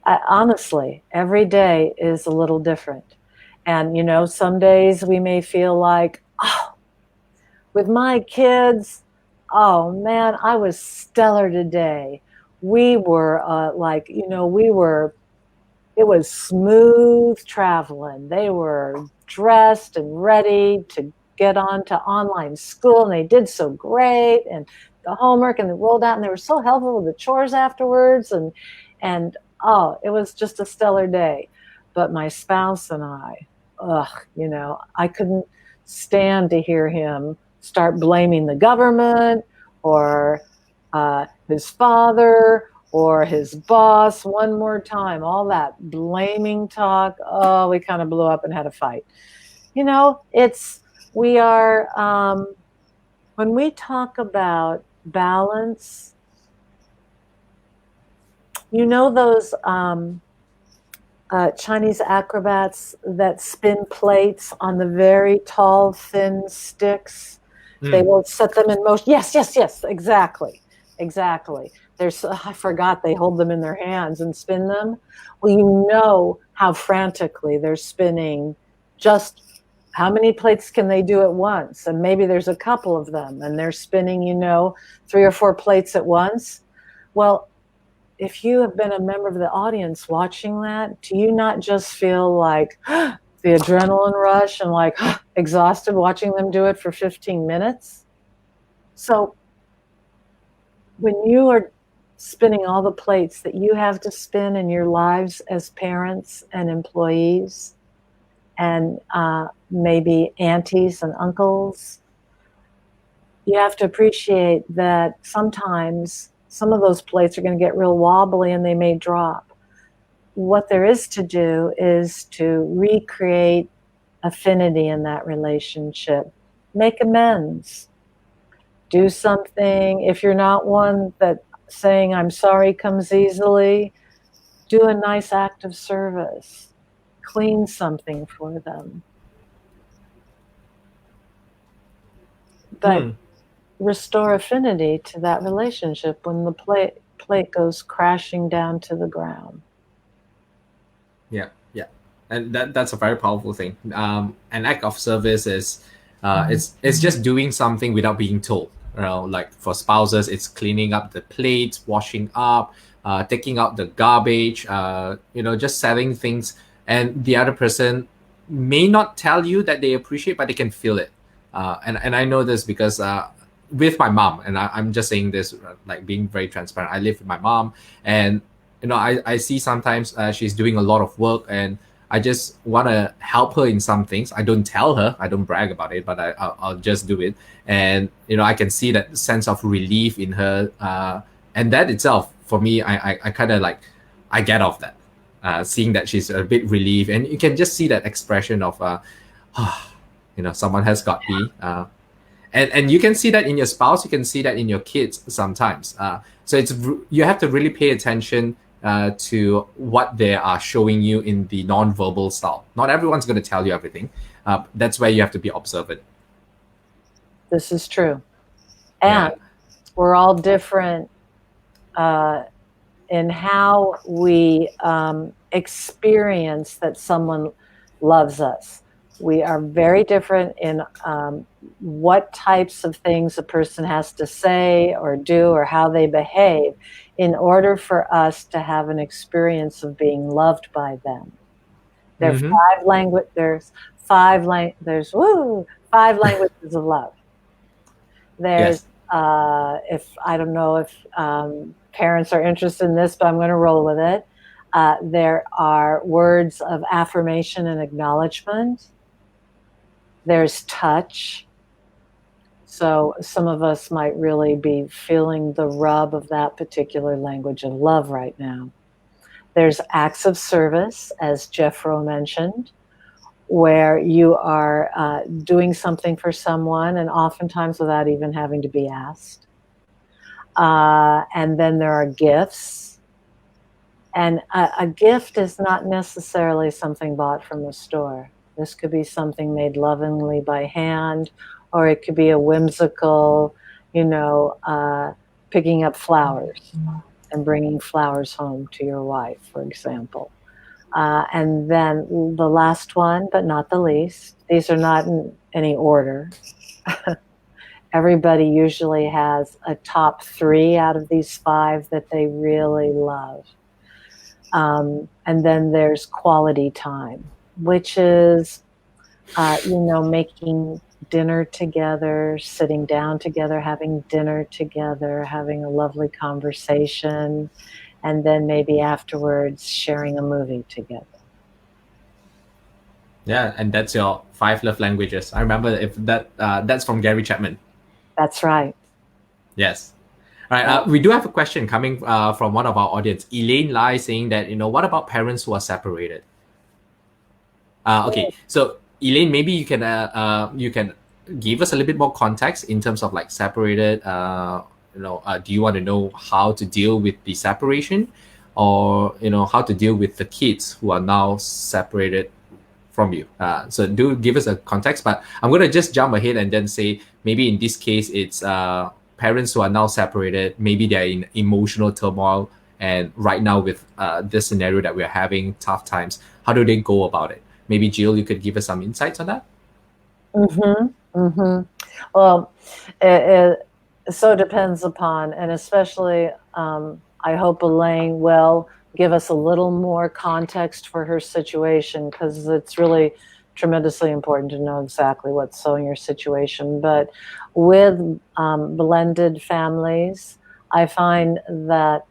Honestly, every day is a little different. And, some days we may feel like, oh, with my kids, oh man, I was stellar today. We were it was smooth traveling. They were dressed and ready to get on to online school, and they did so great. And the homework, and they rolled out, and they were so helpful with the chores afterwards. And oh, it was just a stellar day. But my spouse and I, I couldn't stand to hear him start blaming the government or his father or his boss one more time. All that blaming talk. Oh, we kind of blew up and had a fight. We are, when we talk about balance, those Chinese acrobats that spin plates on the very tall, thin sticks. They will set them in motion. Yes, exactly. I forgot they hold them in their hands and spin them. Well, you know how frantically they're spinning. Just how many plates can they do at once? And maybe there's a couple of them, and they're spinning, 3 or 4 plates at once. Well, if you have been a member of the audience watching that, do you not just feel like the adrenaline rush and like exhausted watching them do it for 15 minutes? So when you are spinning all the plates that you have to spin in your lives as parents and employees, and maybe aunties and uncles. You have to appreciate that sometimes some of those plates are going to get real wobbly and they may drop. What there is to do is to recreate affinity in that relationship, make amends, do something. If you're not one that saying I'm sorry comes easily, do a nice act of service, clean something for them. But restore affinity to that relationship when the plate goes crashing down to the ground. Yeah, yeah, and that's a very powerful thing. An act of service is, it's just doing something without being told. You know, like for spouses, it's cleaning up the plates, washing up, taking out the garbage. Just selling things, and the other person may not tell you that they appreciate, but they can feel it. And I know this because with my mom, and I'm just saying this like being very transparent. I live with my mom, and I see sometimes she's doing a lot of work, and I just want to help her in some things. I don't tell her, I don't brag about it, but I'll just do it. And I can see that sense of relief in her, and that itself for me, I kind of like, I get off that, seeing that she's a bit relieved, and you can just see that expression of someone has got me. And you can see that in your spouse, you can see that in your kids sometimes. So you have to really pay attention to what they are showing you in the non-verbal style. Not everyone's going to tell you everything. That's where you have to be observant. This is true. And we're all different in how we experience that someone loves us. We are very different in what types of things a person has to say or do or how they behave in order for us to have an experience of being loved by them. There's five languages of love. There's if I don't know if parents are interested in this, but I'm going to roll with it. There are words of affirmation and acknowledgement. There's touch. So some of us might really be feeling the rub of that particular language of love right now. There's acts of service, as Jeffro mentioned, where you are doing something for someone, and oftentimes without even having to be asked. And then there are gifts. And a gift is not necessarily something bought from the store. This could be something made lovingly by hand, or it could be a whimsical, picking up flowers and bringing flowers home to your wife, for example. And then the last one, but not the least, these are not in any order. Everybody usually has a top 3 out of these 5 that they really love. And then there's quality time, which is, making dinner together, sitting down together, having dinner together, having a lovely conversation, and then maybe afterwards sharing a movie together. Yeah, and that's your 5 love languages. I remember if that's from Gary Chapman. That's right. Yes. All right. We do have a question coming from one of our audience, Elaine Lai, saying that what about parents who are separated? Okay, so Elaine, maybe you can give us a little bit more context in terms of like separated. Do you want to know how to deal with the separation, or how to deal with the kids who are now separated from you? So do give us a context, but I'm going to just jump ahead and then say maybe in this case it's parents who are now separated. Maybe they're in emotional turmoil, and right now with this scenario that we're having, tough times, how do they go about it? Maybe Jill, you could give us some insights on that. Well, it so depends upon, and especially I hope Elaine will give us a little more context for her situation, because it's really tremendously important to know exactly what's so in your situation. But with blended families, I find that,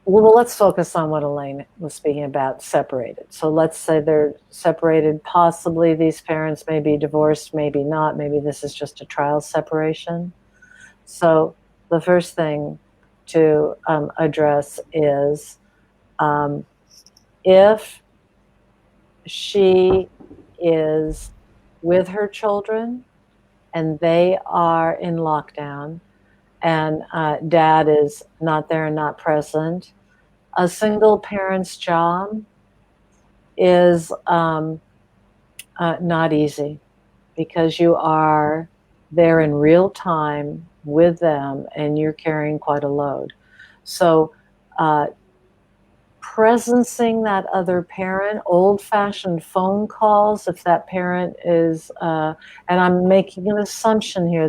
well, let's focus on what Elaine was speaking about, separated. So let's say they're separated. Possibly these parents may be divorced, maybe not. Maybe this is just a trial separation. So the first thing to address is, if she is with her children and they are in lockdown, and dad is not there and not present, a single parent's job is not easy, because you are there in real time with them and you're carrying quite a load. So presencing that other parent, old-fashioned phone calls, if that parent is, and I'm making an assumption here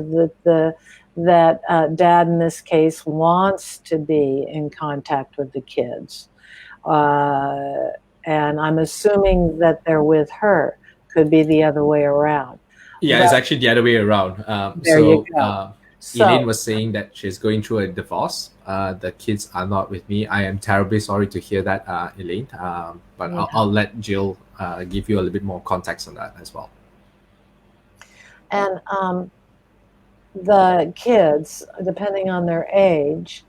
that dad in this case wants to be in contact with the kids, and I'm assuming that they're with her. Could be the other way around. Yeah, But it's actually the other way around. there you go. Elaine So was saying that she's going through a divorce. The kids are not with me. I am terribly sorry to hear that, Elaine. But yeah. I'll let Jill give you a little bit more context on that as well. And the kids, depending on their age,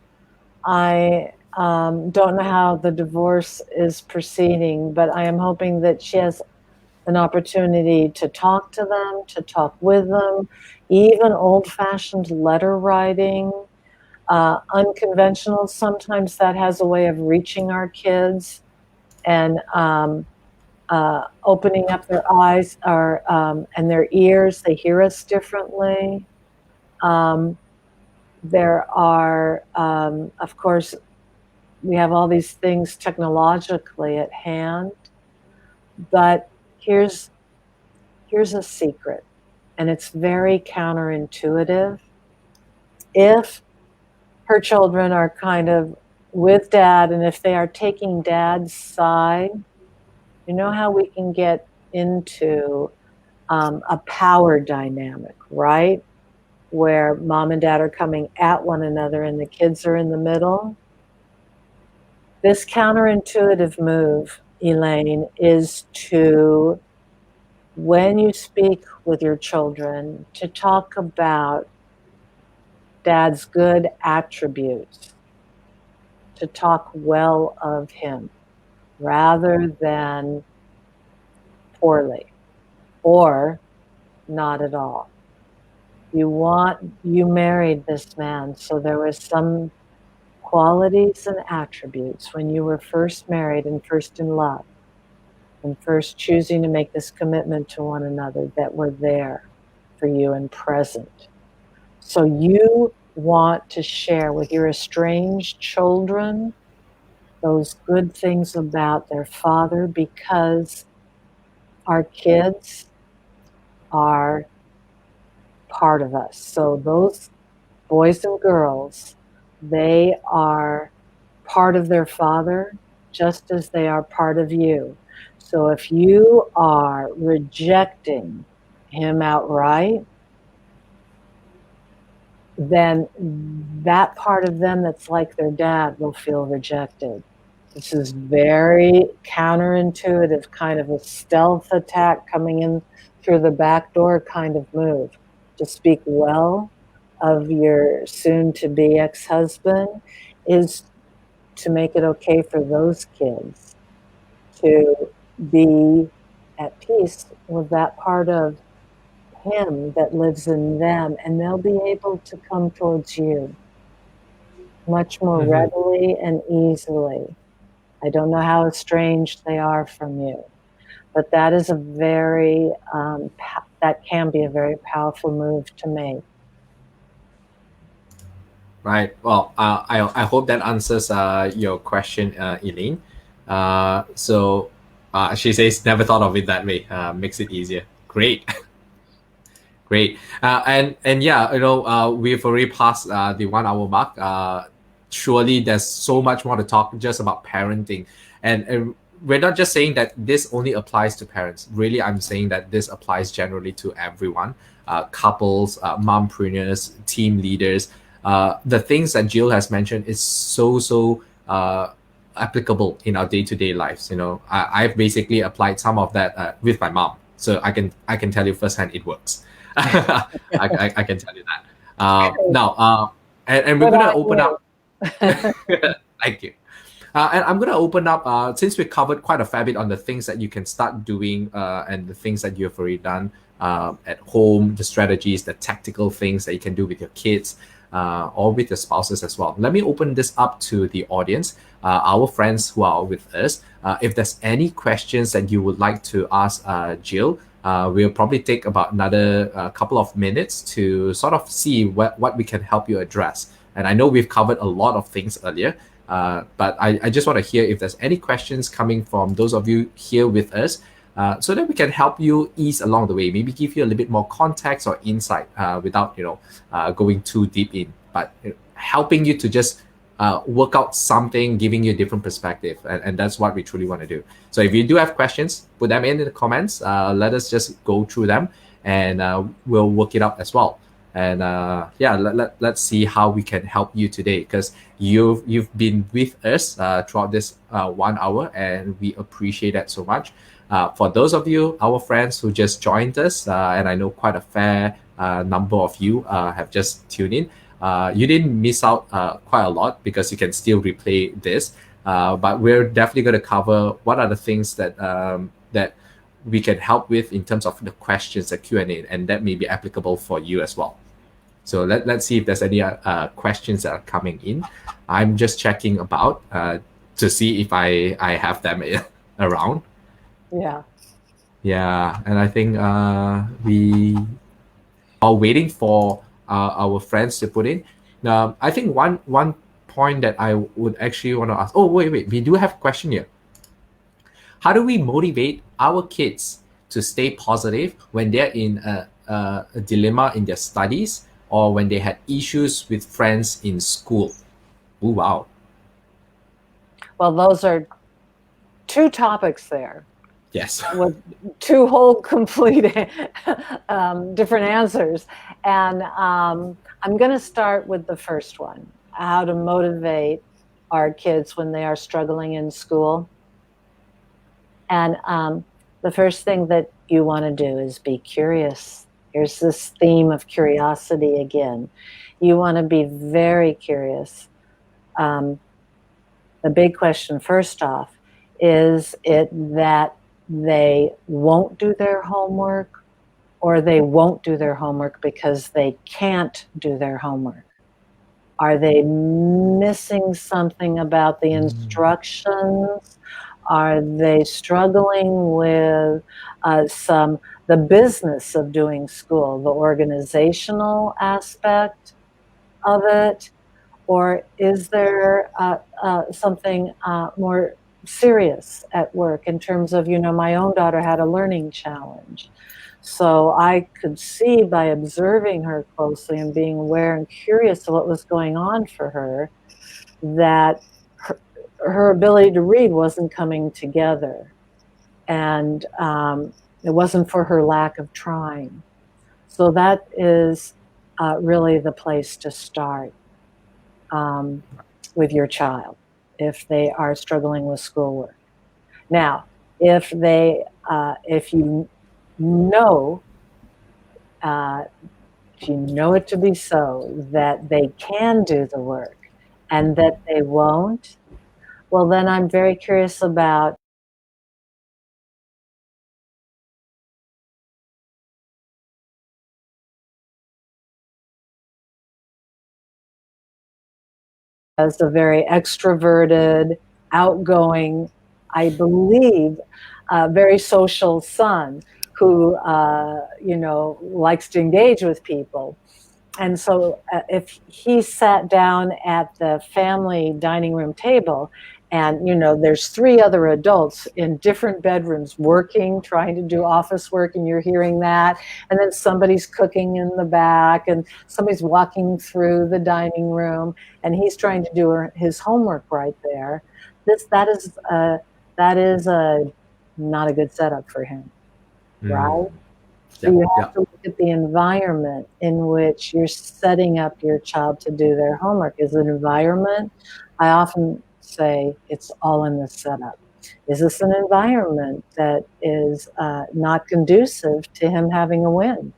I don't know how the divorce is proceeding, but I am hoping that she has an opportunity to talk to them, to talk with them, even old-fashioned letter writing, unconventional. Sometimes that has a way of reaching our kids and opening up their eyes or and their ears. They hear us differently. There are, of course, we have all these things technologically at hand, but here's a secret, and it's very counterintuitive. If her children are kind of with dad, and if they are taking dad's side, you know how we can get into a power dynamic, right? Where mom and dad are coming at one another and the kids are in the middle. This counterintuitive move, Elaine, is to, when you speak with your children, to talk about dad's good attributes, to talk well of him rather than poorly or not at all. You married this man, so there was some qualities and attributes when you were first married and first in love and first choosing to make this commitment to one another that were there for you and present. So you want to share with your estranged children those good things about their father, because our kids are part of us. So those boys and girls, they are part of their father just as they are part of you. So if you are rejecting him outright, then that part of them that's like their dad will feel rejected. This is very counterintuitive, kind of a stealth attack coming in through the back door kind of move. To speak well of your soon-to-be ex-husband is to make it okay for those kids to be at peace with that part of him that lives in them, and they'll be able to come towards you much more readily and easily. I don't know how estranged they are from you, but that is a very that can be a very powerful move to make. Right. Well, I hope that answers your question, Elaine. She says, never thought of it that way. Makes it easier. Great. Great. And yeah, we've already passed the 1 hour mark. Surely there's so much more to talk just about parenting. And we're not just saying that this only applies to parents. Really, I'm saying that this applies generally to everyone, couples, mompreneurs, team leaders. The things that Jill has mentioned is so applicable in our day-to-day lives. I've basically applied some of that with my mom, so I can tell you firsthand it works. I can tell you that. Now, and we're Good gonna on open you. up. Thank you. And I'm going to open up, since we covered quite a fair bit on the things that you can start doing and the things that you've already done at home, the strategies, the tactical things that you can do with your kids or with your spouses as well. Let me open this up to the audience, our friends who are with us. If there's any questions that you would like to ask Jill, we'll probably take about another couple of minutes to sort of see what we can help you address. And I know we've covered a lot of things earlier, but I just want to hear if there's any questions coming from those of you here with us, so that we can help you ease along the way, maybe give you a little bit more context or insight without going too deep in, but helping you to just work out something, giving you a different perspective, and that's what we truly want to do. So if you do have questions, put them in the comments. Let us just go through them, and we'll work it out as well. And let's see how we can help you today, because you've been with us throughout this 1 hour, and we appreciate that so much. For those of you, our friends who just joined us, and I know quite a fair number of you have just tuned in, you didn't miss out quite a lot, because you can still replay this. But we're definitely going to cover what are the things that we can help with in terms of the questions, the Q&A, and that may be applicable for you as well. So let's see if there's any questions that are coming in. I'm just checking about to see if I have them around. Yeah. Yeah, and I think we are waiting for our friends to put in. I think one point that I would actually want to ask. Oh, wait, we do have a question here. How do we motivate our kids to stay positive when they're in a dilemma in their studies, or when they had issues with friends in school? Oh, wow. Well, those are two topics there Yes. with two whole complete different answers. And I'm going to start with the first one, how to motivate our kids when they are struggling in school. And the first thing that you want to do is be curious. Here's this theme of curiosity again. You want to be very curious. The big question, first off, is it that they won't do their homework, or they won't do their homework because they can't do their homework? Are they missing something about the instructions? Are they struggling with the business of doing school, the organizational aspect of it? Or is there something more serious at work in terms of, my own daughter had a learning challenge. So I could see by observing her closely and being aware and curious of what was going on for her, that her ability to read wasn't coming together. And it wasn't for her lack of trying. So that is really the place to start with your child if they are struggling with schoolwork. Now, if you know it to be so that they can do the work and that they won't, well, then I'm very curious about as a very extroverted, outgoing, I believe, very social son who, likes to engage with people. And so if he sat down at the family dining room table and, there's 3 other adults in different bedrooms working, trying to do office work, and you're hearing that, and then somebody's cooking in the back, and somebody's walking through the dining room, and he's trying to do his homework right there, that is that is not a good setup for him, right? So you have to look at the environment in which you're setting up your child to do their homework. Is an environment, I often say it's all in the setup. Is this an environment that is not conducive to him having a win?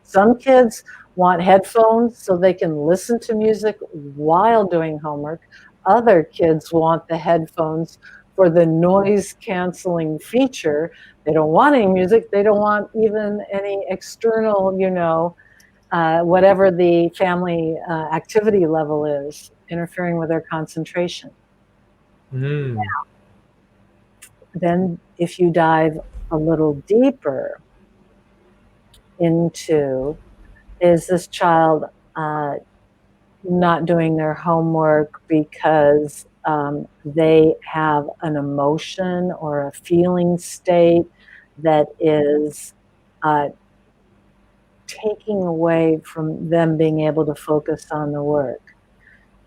Some kids want headphones so they can listen to music while doing homework. Other kids want the headphones for the noise canceling feature. They don't want any music. They don't want even any external, whatever the family activity level is, interfering with their concentration. Now, then if you dive a little deeper into, is this child not doing their homework because they have an emotion or a feeling state that is taking away from them being able to focus on the work?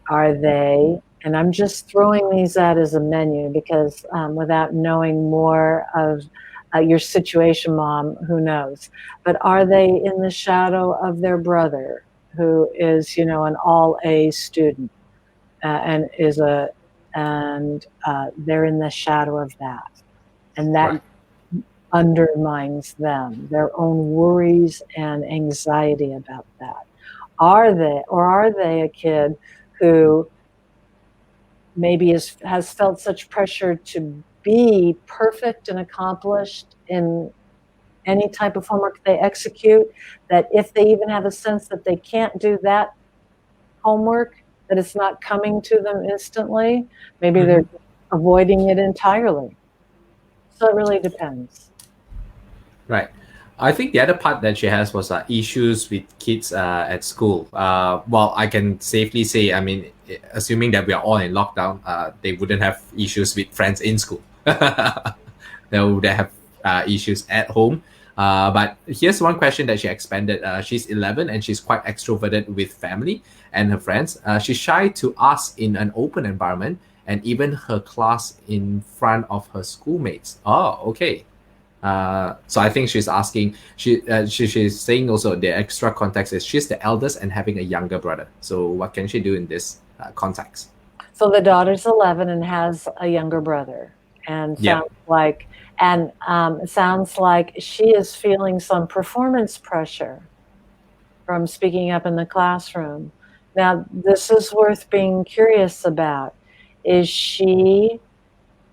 Are they, and I'm just throwing these out as a menu because without knowing more of your situation, Mom, who knows? But are they in the shadow of their brother, who is, an all A student, and they're in the shadow of that, and that undermines them, their own worries and anxiety about that. Are they a kid who maybe has felt such pressure to be perfect and accomplished in any type of homework they execute, that if they even have a sense that they can't do that homework, that it's not coming to them instantly, maybe they're avoiding it entirely. So it really depends. Right. I think the other part that she has was issues with kids at school. Well, I can safely say, I mean, assuming that we are all in lockdown, they wouldn't have issues with friends in school. They would have issues at home. But here's one question that she expanded. She's 11 and she's quite extroverted with family and her friends. She's shy to ask in an open environment and even her class in front of her schoolmates. Oh, okay. So I think she's asking, she's saying also the extra context is she's the eldest and having a younger brother. So what can she do in this context? So the daughter's 11 and has a younger brother, and sounds like she is feeling some performance pressure from speaking up in the classroom. Now, this is worth being curious about. Is she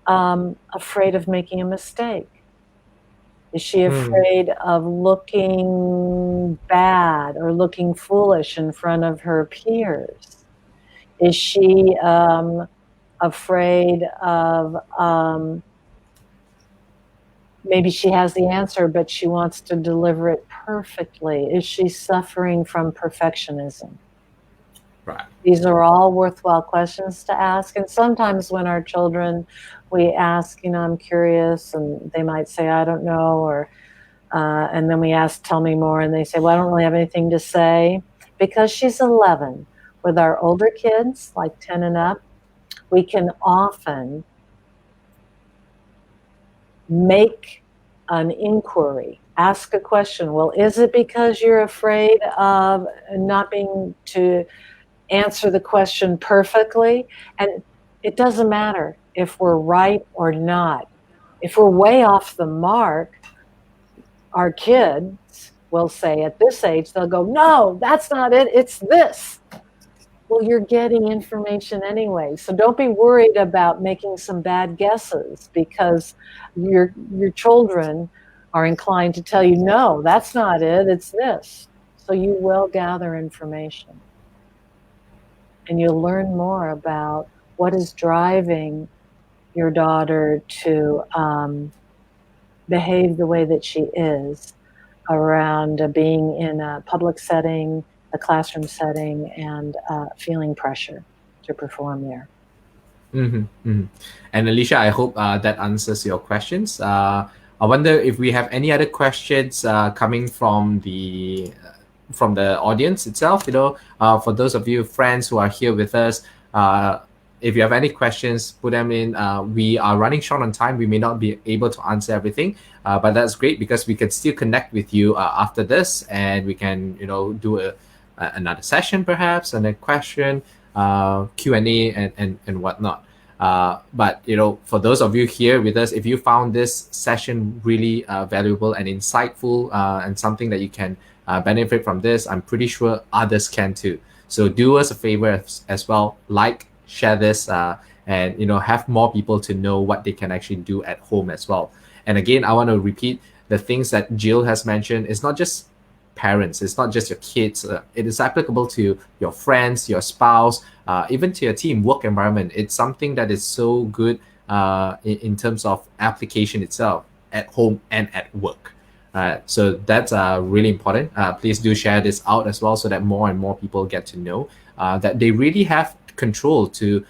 afraid of making a mistake? Is she afraid of looking bad or looking foolish in front of her peers? Is she afraid of maybe she has the answer, but she wants to deliver it perfectly? Is she suffering from perfectionism? Right. These are all worthwhile questions to ask. And sometimes when our children, we ask, I'm curious, and they might say, I don't know, or and then we ask, tell me more, and they say, well, I don't really have anything to say. Because she's 11. With our older kids, like 10 and up, we can often make an inquiry, ask a question. Well, is it because you're afraid of not being to answer the question perfectly? And it doesn't matter if we're right or not. If we're way off the mark, our kids will say at this age, they'll go, no, that's not it, it's this. Well, you're getting information anyway. So don't be worried about making some bad guesses, because your children are inclined to tell you, no, that's not it, it's this. So you will gather information. And you'll learn more about what is driving your daughter to behave the way that she is around being in a public setting, a classroom setting, and feeling pressure to perform there. And Alicia, I hope that answers your questions. I wonder if we have any other questions coming from the audience itself. For those of you friends who are here with us, if you have any questions, put them in. We are running short on time. We may not be able to answer everything, but that's great because we can still connect with you after this, and we can, do another session perhaps, and a question, Q&A, and whatnot. But for those of you here with us, if you found this session really valuable and insightful, and something that you can benefit from this, I'm pretty sure others can too. So do us a favor as well, share this, and have more people to know what they can actually do at home as well. And again, I want to repeat the things that Jill has mentioned. It's not just parents, it's not just your kids. It is applicable to your friends, your spouse, even to your team, work environment. It's something that is so good in terms of application itself at home and at work. So that's really important. Please do share this out as well so that more and more people get to know that they really have control to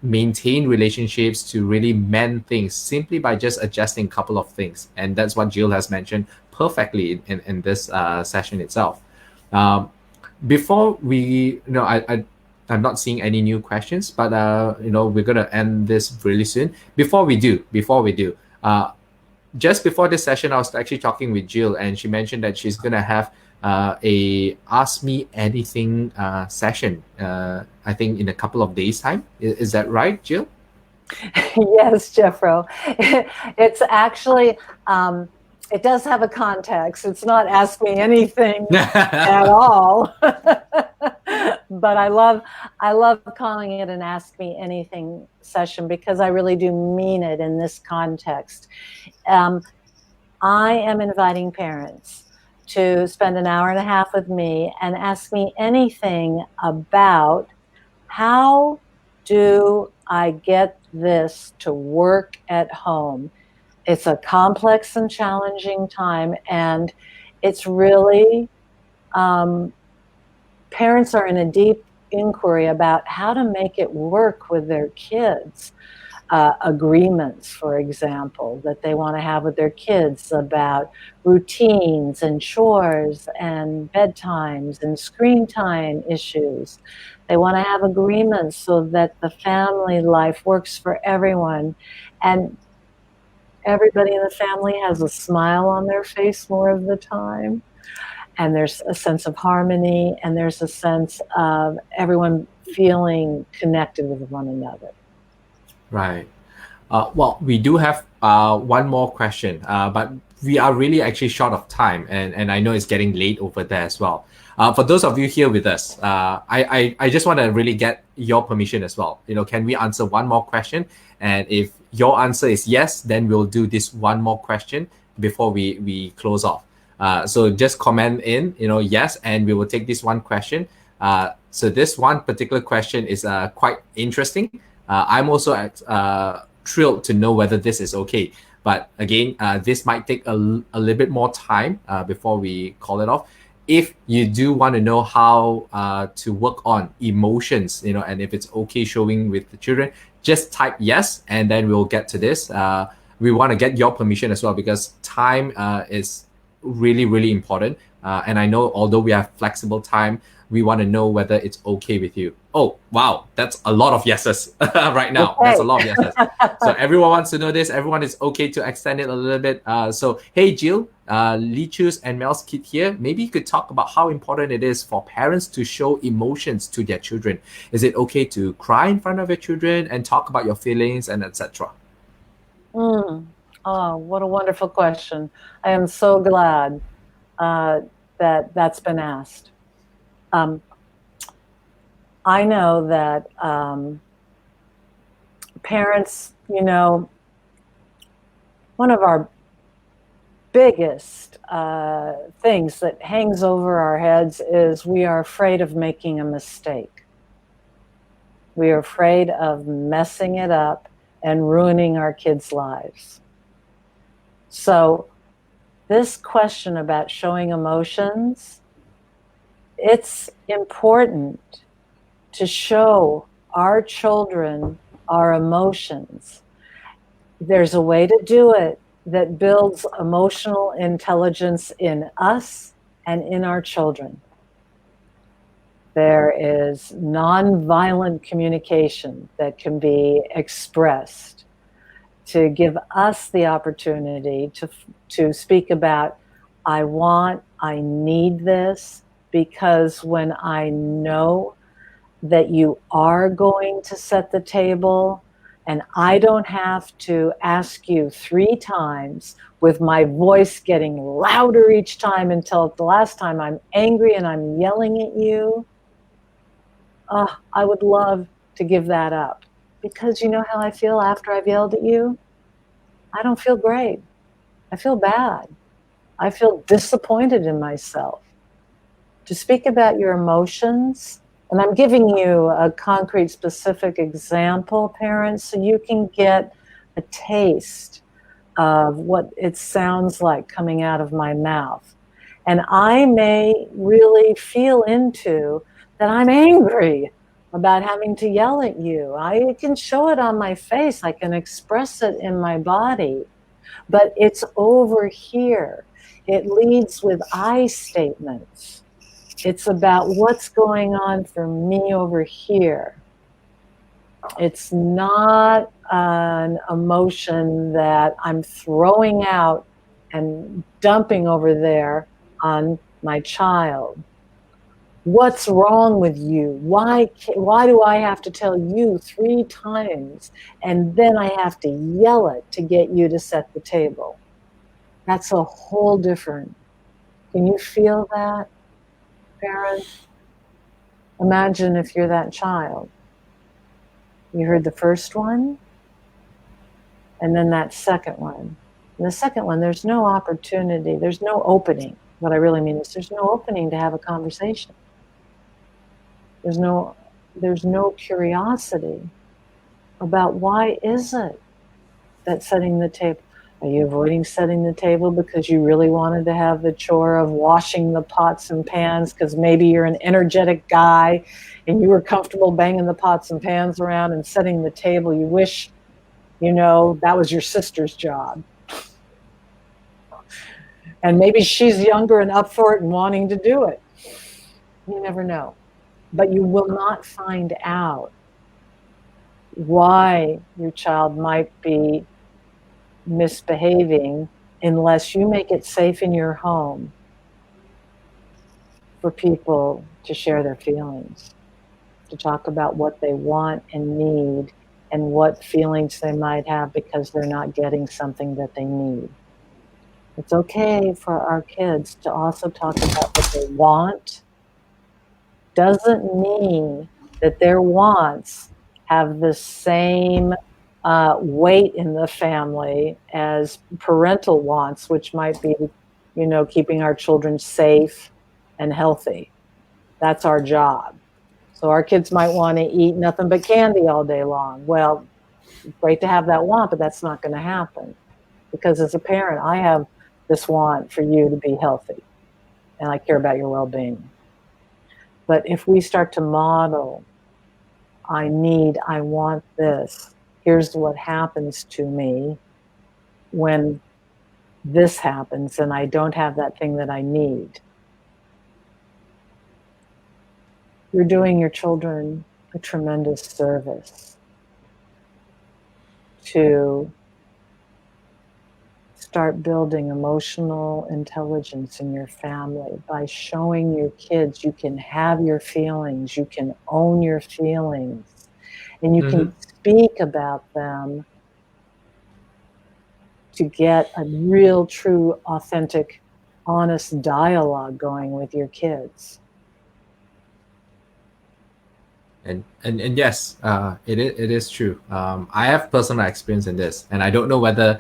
maintain relationships, to really mend things simply by just adjusting a couple of things. And that's what Jill has mentioned perfectly in this session itself. Before we, I'm not seeing any new questions, but we're gonna end this really soon. Before we do, just before this session, I was actually talking with Jill, and she mentioned that she's gonna have a Ask Me Anything session. I think in a couple of days' time. Is that right, Jill? Yes, Jeffro. It's actually it does have a context. It's not Ask Me Anything at all. But I love calling it an Ask Me Anything session because I really do mean it in this context. I am inviting parents to spend an hour and a half with me and ask me anything about how do I get this to work at home. It's a complex and challenging time, and it's really parents are in a deep inquiry about how to make it work with their kids. Agreements, for example, that they want to have with their kids about routines and chores and bedtimes and screen time issues. They want to have agreements so that the family life works for everyone, and everybody in the family has a smile on their face more of the time, and there's a sense of harmony, and there's a sense of everyone feeling connected with one another. Right. Well, we do have one more question, but we are really actually short of time, and I know it's getting late over there as well. For those of you here with us, I just want to really get your permission as well. Can we answer one more question? And if your answer is yes, then we'll do this one more question before we close off. So just comment in, yes, and we will take this one question. So this one particular question is quite interesting. I'm also thrilled to know whether this is okay. But again, this might take a little bit more time before we call it off. If you do want to know how to work on emotions, and if it's okay showing with the children, just type yes, and then we'll get to this. We want to get your permission as well because time is really, really important. And I know although we have flexible time, we want to know whether it's okay with you. Oh, wow. That's a lot of yeses right now. Okay. That's a lot of yeses. So everyone wants to know this. Everyone is okay to extend it a little bit. So, hey, Jill, Lee Chu's and Mel's kid here. Maybe you could talk about how important it is for parents to show emotions to their children. Is it okay to cry in front of your children and talk about your feelings and etc.? Oh, what a wonderful question. I am so glad that that's been asked. I know that parents, one of our biggest things that hangs over our heads is we are afraid of making a mistake. We are afraid of messing it up and ruining our kids' lives. So this question about showing emotions, it's important to show our children our emotions. There's a way to do it that builds emotional intelligence in us and in our children. There is nonviolent communication that can be expressed to give us the opportunity to speak about, I want, I need this, because when I know that you are going to set the table, and I don't have to ask you 3 times with my voice getting louder each time until the last time I'm angry and I'm yelling at you. I would love to give that up, because you know how I feel after I've yelled at you? I don't feel great. I feel bad. I feel disappointed in myself. To speak about your emotions, and I'm giving you a concrete, specific example, parents, so you can get a taste of what it sounds like coming out of my mouth. And I may really feel into that I'm angry about having to yell at you. I can show it on my face. I can express it in my body. But it's over here. It leads with I statements. It's about what's going on for me over here. It's not an emotion that I'm throwing out and dumping over there on my child. What's wrong with you? Why do I have to tell you 3 times and then I have to yell it to get you to set the table? That's a whole different. Can you feel that, parents? Imagine if you're that child. You heard the first one, and then that second one. And the second one, there's no opportunity, there's no opening. What I really mean is there's no opening to have a conversation. There's no curiosity about why is it that setting the table. Are you avoiding setting the table because you really wanted to have the chore of washing the pots and pans, because maybe you're an energetic guy and you were comfortable banging the pots and pans around and setting the table? You wish, that was your sister's job. And maybe she's younger and up for it and wanting to do it. You never know. But you will not find out why your child might be misbehaving unless you make it safe in your home for people to share their feelings, to talk about what they want and need and what feelings they might have because they're not getting something that they need. It's okay for our kids to also talk about what they want. Doesn't mean that their wants have the same weight in the family as parental wants, which might be, keeping our children safe and healthy. That's our job. So our kids might want to eat nothing but candy all day long. Well, great to have that want, but that's not going to happen, because as a parent, I have this want for you to be healthy, and I care about your well-being. But if we start to model, I want this, here's what happens to me when this happens and I don't have that thing that I need. You're doing your children a tremendous service to start building emotional intelligence in your family by showing your kids you can have your feelings, you can own your feelings, and you can speak about them to get a real, true, authentic, honest dialogue going with your kids. And yes, it is true. I have personal experience in this, and I don't know whether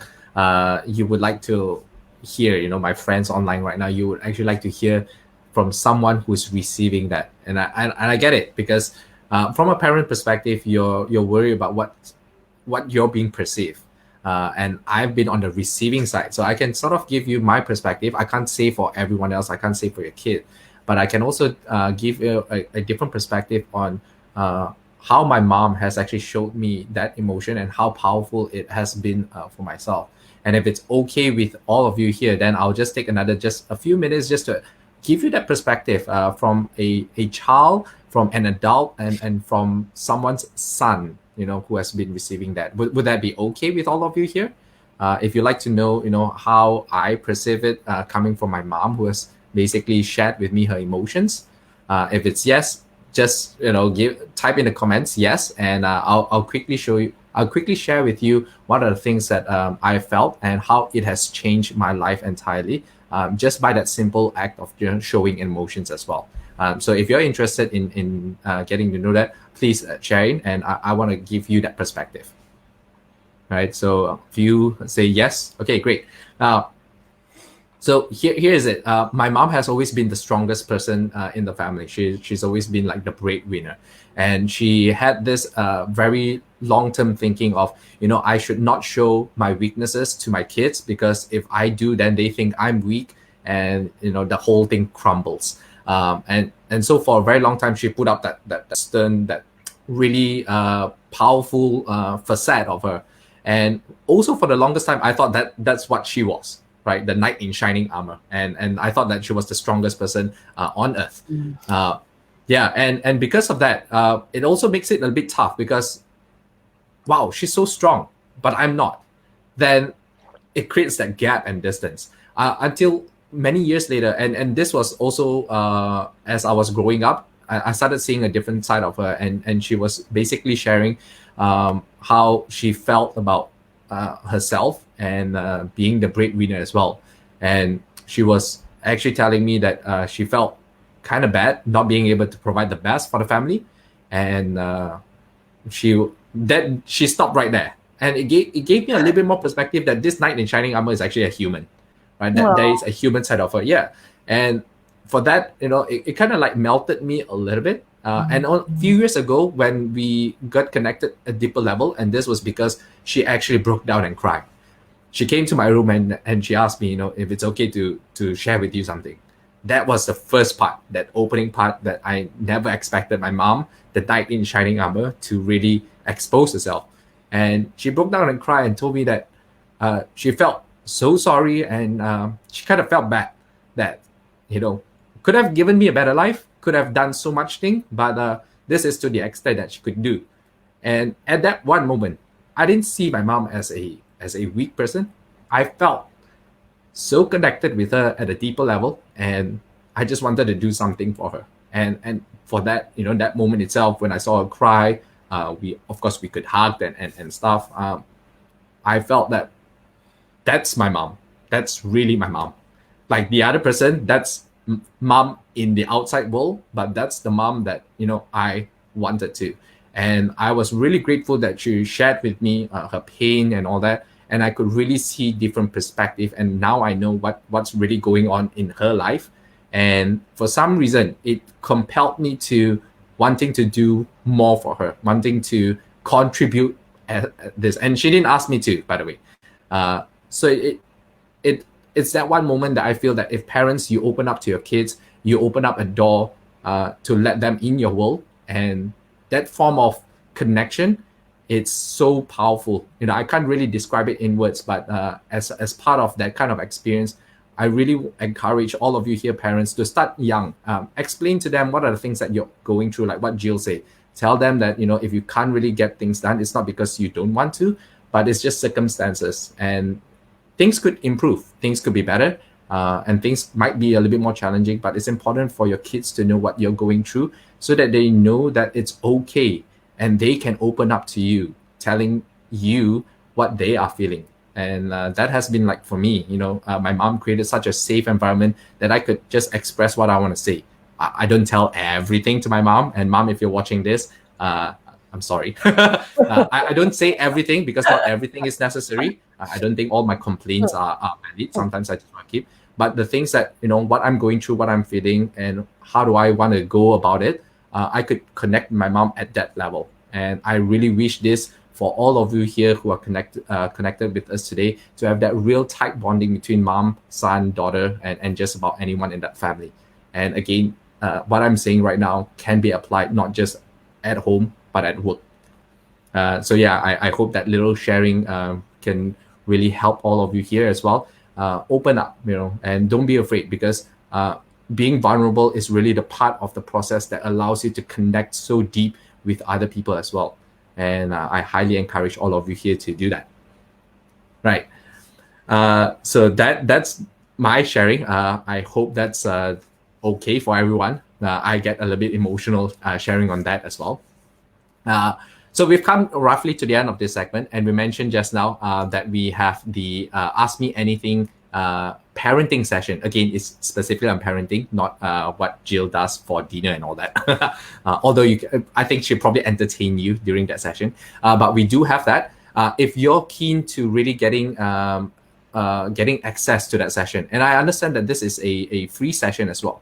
you would like to hear, my friends online right now, you would actually like to hear from someone who's receiving that. And I get it, because from a parent perspective, you're worried about what you're being perceived. And I've been on the receiving side, so I can sort of give you my perspective. I can't say for everyone else, I can't say for your kid, but I can also give you a different perspective on how my mom has actually showed me that emotion and how powerful it has been for myself. And if it's okay with all of you here, then I'll just take just a few minutes just to give you that perspective from a child from an adult and from someone's son, who has been receiving that. Would that be okay with all of you here? If you'd like to know, how I perceive it coming from my mom, who has basically shared with me her emotions. If it's yes, just type in the comments yes, and I'll quickly show you. I'll quickly share with you what are the things that I felt and how it has changed my life entirely, just by that simple act of showing emotions as well. So if you're interested in getting to know that, please share in, and I want to give you that perspective. Right. So if you say yes, okay, great. So here is it. My mom has always been the strongest person in the family. She's always been like the breadwinner, and she had this very long-term thinking of, I should not show my weaknesses to my kids, because if I do, then they think I'm weak, and the whole thing crumbles. And so for a very long time, she put up that stern, that really powerful facade of her. And also for the longest time, I thought that that's what she was. Right, the knight in shining armor, and I thought that she was the strongest person on earth. Yeah, and because of that, it also makes it a bit tough, because, wow, she's so strong, but I'm not. Then it creates that gap and distance until many years later, and this was also as I was growing up, I started seeing a different side of her, and she was basically sharing how she felt about herself and being the breadwinner as well. And she was actually telling me that she felt kind of bad not being able to provide the best for the family, and she stopped right there. And it gave me a little bit more perspective that this knight in shining armor is actually a human, right? That there is a human side of her, yeah. And for that, it kind of like melted me a little bit. And a few years ago, when we got connected at a deeper level, and this was because she actually broke down and cried. She came to my room and she asked me, if it's okay to share with you something. That was the first part, that opening part that I never expected my mom, the knight in shining armor, to really expose herself. And she broke down and cried and told me that she felt so sorry, and she kind of felt bad that, could have given me a better life, could have done so much thing, but this is to the extent that she could do. And at that one moment, I didn't see my mom as a weak person. I felt so connected with her at a deeper level, and I just wanted to do something for her. And for that, that moment itself, when I saw her cry, we could hug and stuff. I felt that that's my mom. That's really my mom. Like the other person, that's mom in the outside world, but that's the mom that I wanted to. And I was really grateful that she shared with me her pain and all that, and I could really see different perspective. And now I know what's really going on in her life. And for some reason, it compelled me to wanting to do more for her, wanting to contribute at this. And she didn't ask me to, by the way. So it's that one moment that I feel that if parents, you open up to your kids, you open up a door to let them in your world, and that form of connection, it's so powerful. I can't really describe it in words, but as part of that kind of experience, I really encourage all of you here, parents, to start young. Explain to them what are the things that you're going through, like what Jill said. Tell them that, if you can't really get things done, it's not because you don't want to, but it's just circumstances. And things could improve, things could be better, and things might be a little bit more challenging, but it's important for your kids to know what you're going through, so that they know that it's okay, and they can open up to you, telling you what they are feeling. And that has been like, for me, my mom created such a safe environment that I could just express what I want to say. I don't tell everything to my mom, and mom, if you're watching this, I'm sorry. I don't say everything, because not everything is necessary. I don't think all my complaints are valid. Sometimes I just want to keep. But the things that, what I'm going through, what I'm feeling, and how do I want to go about it, I could connect with my mom at that level. And I really wish this for all of you here who are connected with us today, to have that real tight bonding between mom, son, daughter, and just about anyone in that family. And again, what I'm saying right now can be applied not just at home, but at work. So yeah, I hope that little sharing can really help all of you here as well. Open up, and don't be afraid, because being vulnerable is really the part of the process that allows you to connect so deep with other people as well. And I highly encourage all of you here to do that. Right. So that's my sharing. I hope that's okay for everyone. I get a little bit emotional sharing on that as well. So we've come roughly to the end of this segment, and we mentioned just now that we have the Ask Me Anything parenting session. Again, it's specifically on parenting, not what Jill does for dinner and all that. Although I think she'll probably entertain you during that session. But we do have that. If you're keen to really getting access to that session, and I understand that this is a free session as well.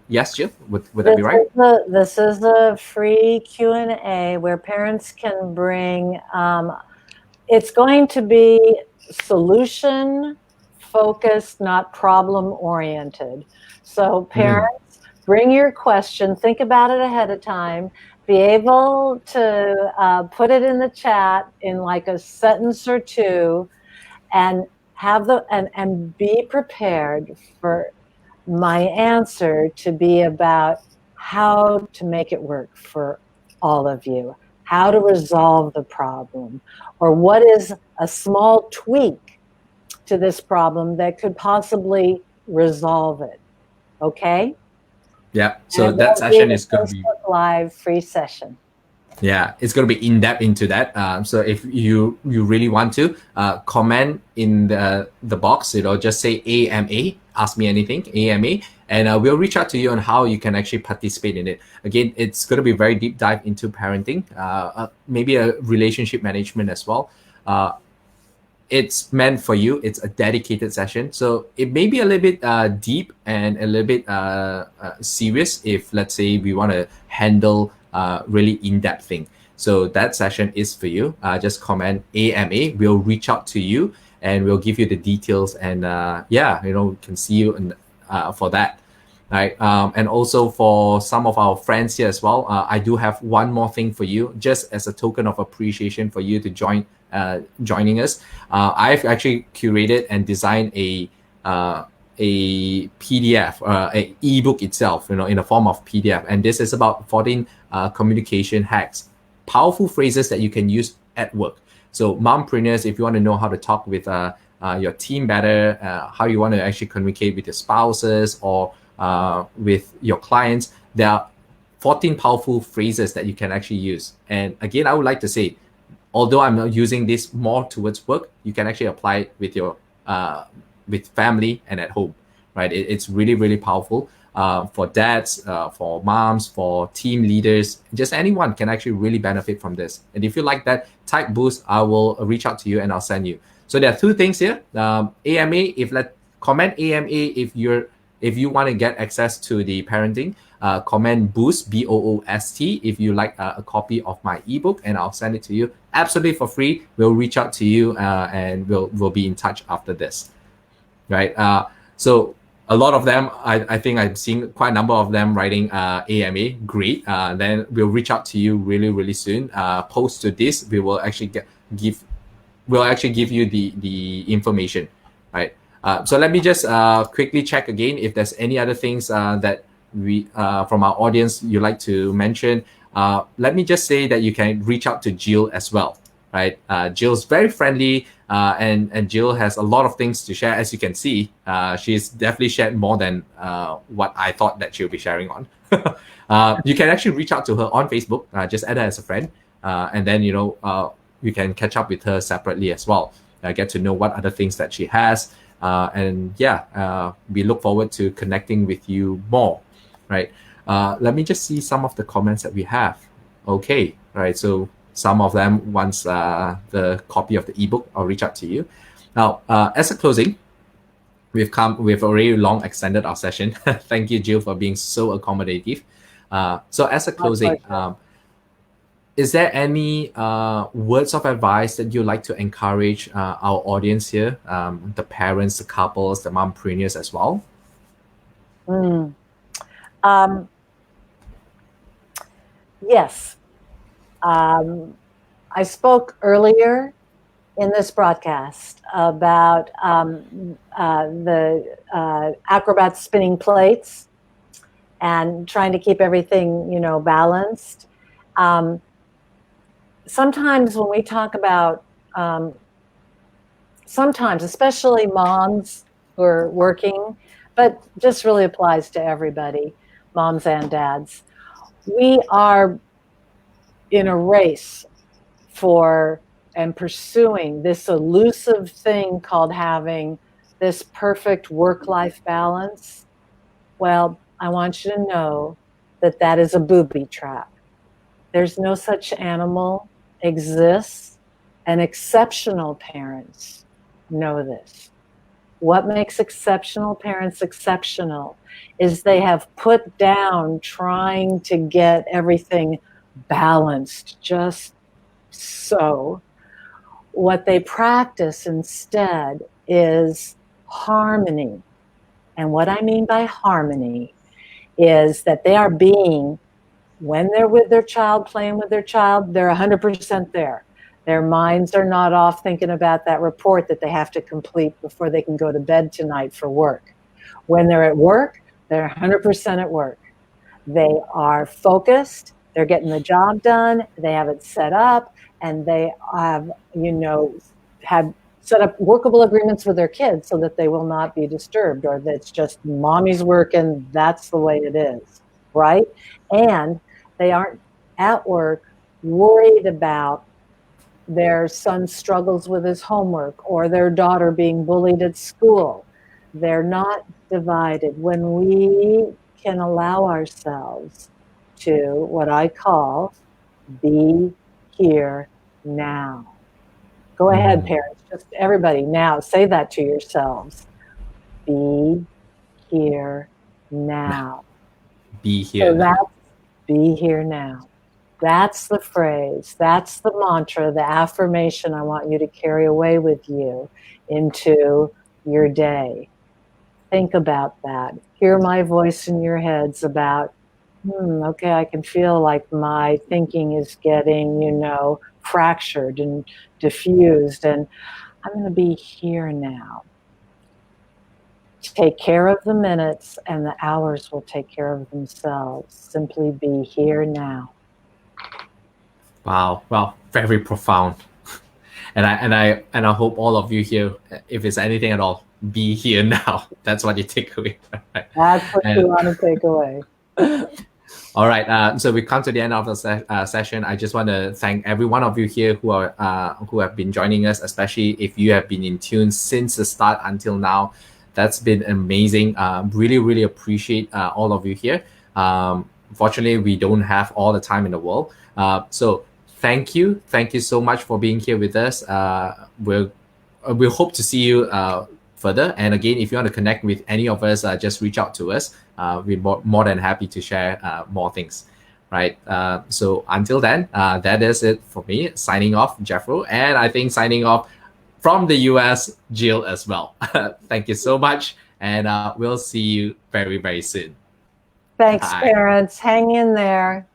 Yes, Jill, would that be right? This is a free Q&A where parents can bring. It's going to be solution focused, not problem oriented. So parents, bring your question, think about it ahead of time, be able to put it in the chat in like a sentence or two, and have and be prepared for my answer to be about how to make it work for all of you, how to resolve the problem, or what is a small tweak to this problem that could possibly resolve it. Okay? Yeah. So that session is going to be live free session. Yeah, it's going to be in depth into that. So if you really want to comment in the box, just say AMA, ask me anything, AMA, and we'll reach out to you on how you can actually participate in it. Again, it's going to be very deep dive into parenting, maybe a relationship management as well. It's meant for you. It's a dedicated session, so it may be a little bit deep and a little bit serious if, let's say, we want to handle really in-depth thing. So that session is for you. Just comment AMA. We'll reach out to you and we'll give you the details. And we can see you for that. Right. And also for some of our friends here as well, I do have one more thing for you, just as a token of appreciation for you to joining us. I've actually curated and designed a PDF, a ebook itself, in the form of PDF. And this is about 14 communication hacks, powerful phrases that you can use at work. So mompreneurs, if you want to know how to talk with your team better, how you want to actually communicate with your spouses or with your clients, there are 14 powerful phrases that you can actually use. And again, I would like to say, although I'm not using this more towards work, you can actually apply it with your with family and at home, right? It's really, really powerful for dads, for moms, for team leaders. Just anyone can actually really benefit from this. And if you like that, type boost, I will reach out to you and I'll send you. So there are two things here. AMA, comment AMA if you want to get access to the parenting. Comment boost, BOOST, if you like a copy of my ebook, and I'll send it to you absolutely for free. We'll reach out to you and we'll be in touch after this, right? So a lot of them, I think I've seen quite a number of them writing AMA. Great. Then we'll reach out to you really, really soon. Post to this, we will actually give you the information, right? So let me just quickly check again if there's any other things that we from our audience you'd like to mention. Let me just say that you can reach out to Jill as well, right? Jill's very friendly, and Jill has a lot of things to share. As you can see, she's definitely shared more than what I thought that she'll be sharing on. You can actually reach out to her on Facebook. Just add her as a friend, and then you can catch up with her separately as well. Get to know what other things that she has. We look forward to connecting with you more, right? Let me just see some of the comments that we have. Okay, right. So some of them, once the copy of the ebook, I'll reach out to you. Now, as a closing, we've already long extended our session. Thank you, Jill, for being so accommodative. So as a closing, is there any words of advice that you'd like to encourage our audience here, the parents, the couples, the mompreneurs as well? Yes. I spoke earlier in this broadcast about the acrobats spinning plates and trying to keep everything, balanced. Sometimes when we talk about, sometimes, especially moms who are working, but just really applies to everybody, moms and dads, we are in a race for and pursuing this elusive thing called having this perfect work-life balance. Well, I want you to know that that is a booby trap. There's no such animal exists, and exceptional parents know this. What makes exceptional parents exceptional is they have put down trying to get everything balanced just so. What they practice instead is harmony. And what I mean by harmony is that they are being, when they're with their child, playing with their child, they're 100% there. Their minds are not off thinking about that report that they have to complete before they can go to bed tonight for work. When they're at work, they're 100% at work. They are focused, they're getting the job done, they have it set up, and they have, had set up workable agreements with their kids so that they will not be disturbed, or that's just mommy's working, that's the way it is, right? And they aren't at work worried about their son's struggles with his homework or their daughter being bullied at school. They're not divided. When we can allow ourselves to, what I call, be here now. Go ahead, parents, just everybody now, say that to yourselves. Be here now. Be here. So that's be here now. That's the phrase, that's the mantra, the affirmation I want you to carry away with you into your day. Think about that. Hear my voice in your heads about, okay, I can feel like my thinking is getting, fractured and diffused, and I'm going to be here now. Take care of the minutes, and the hours will take care of themselves. Simply be here now. Wow. Well, very profound. And I hope all of you here, if it's anything at all, be here now. That's what you take away. Right? That's what you want to take away. All right. So we come to the end of the session. I just want to thank every one of you here who have been joining us, especially if you have been in tune since the start until now. That's been amazing. Really, really appreciate all of you here. Fortunately, we don't have all the time in the world. So thank you so much for being here with us. We'll hope to see you further. And again, if you want to connect with any of us, just reach out to us. We're more than happy to share more things. Right. So until then, that is it for me. Signing off, Jeffro, and I think signing off from the US, Jill as well. Thank you so much, and we'll see you very, very soon. Thanks, parents. Hang in there.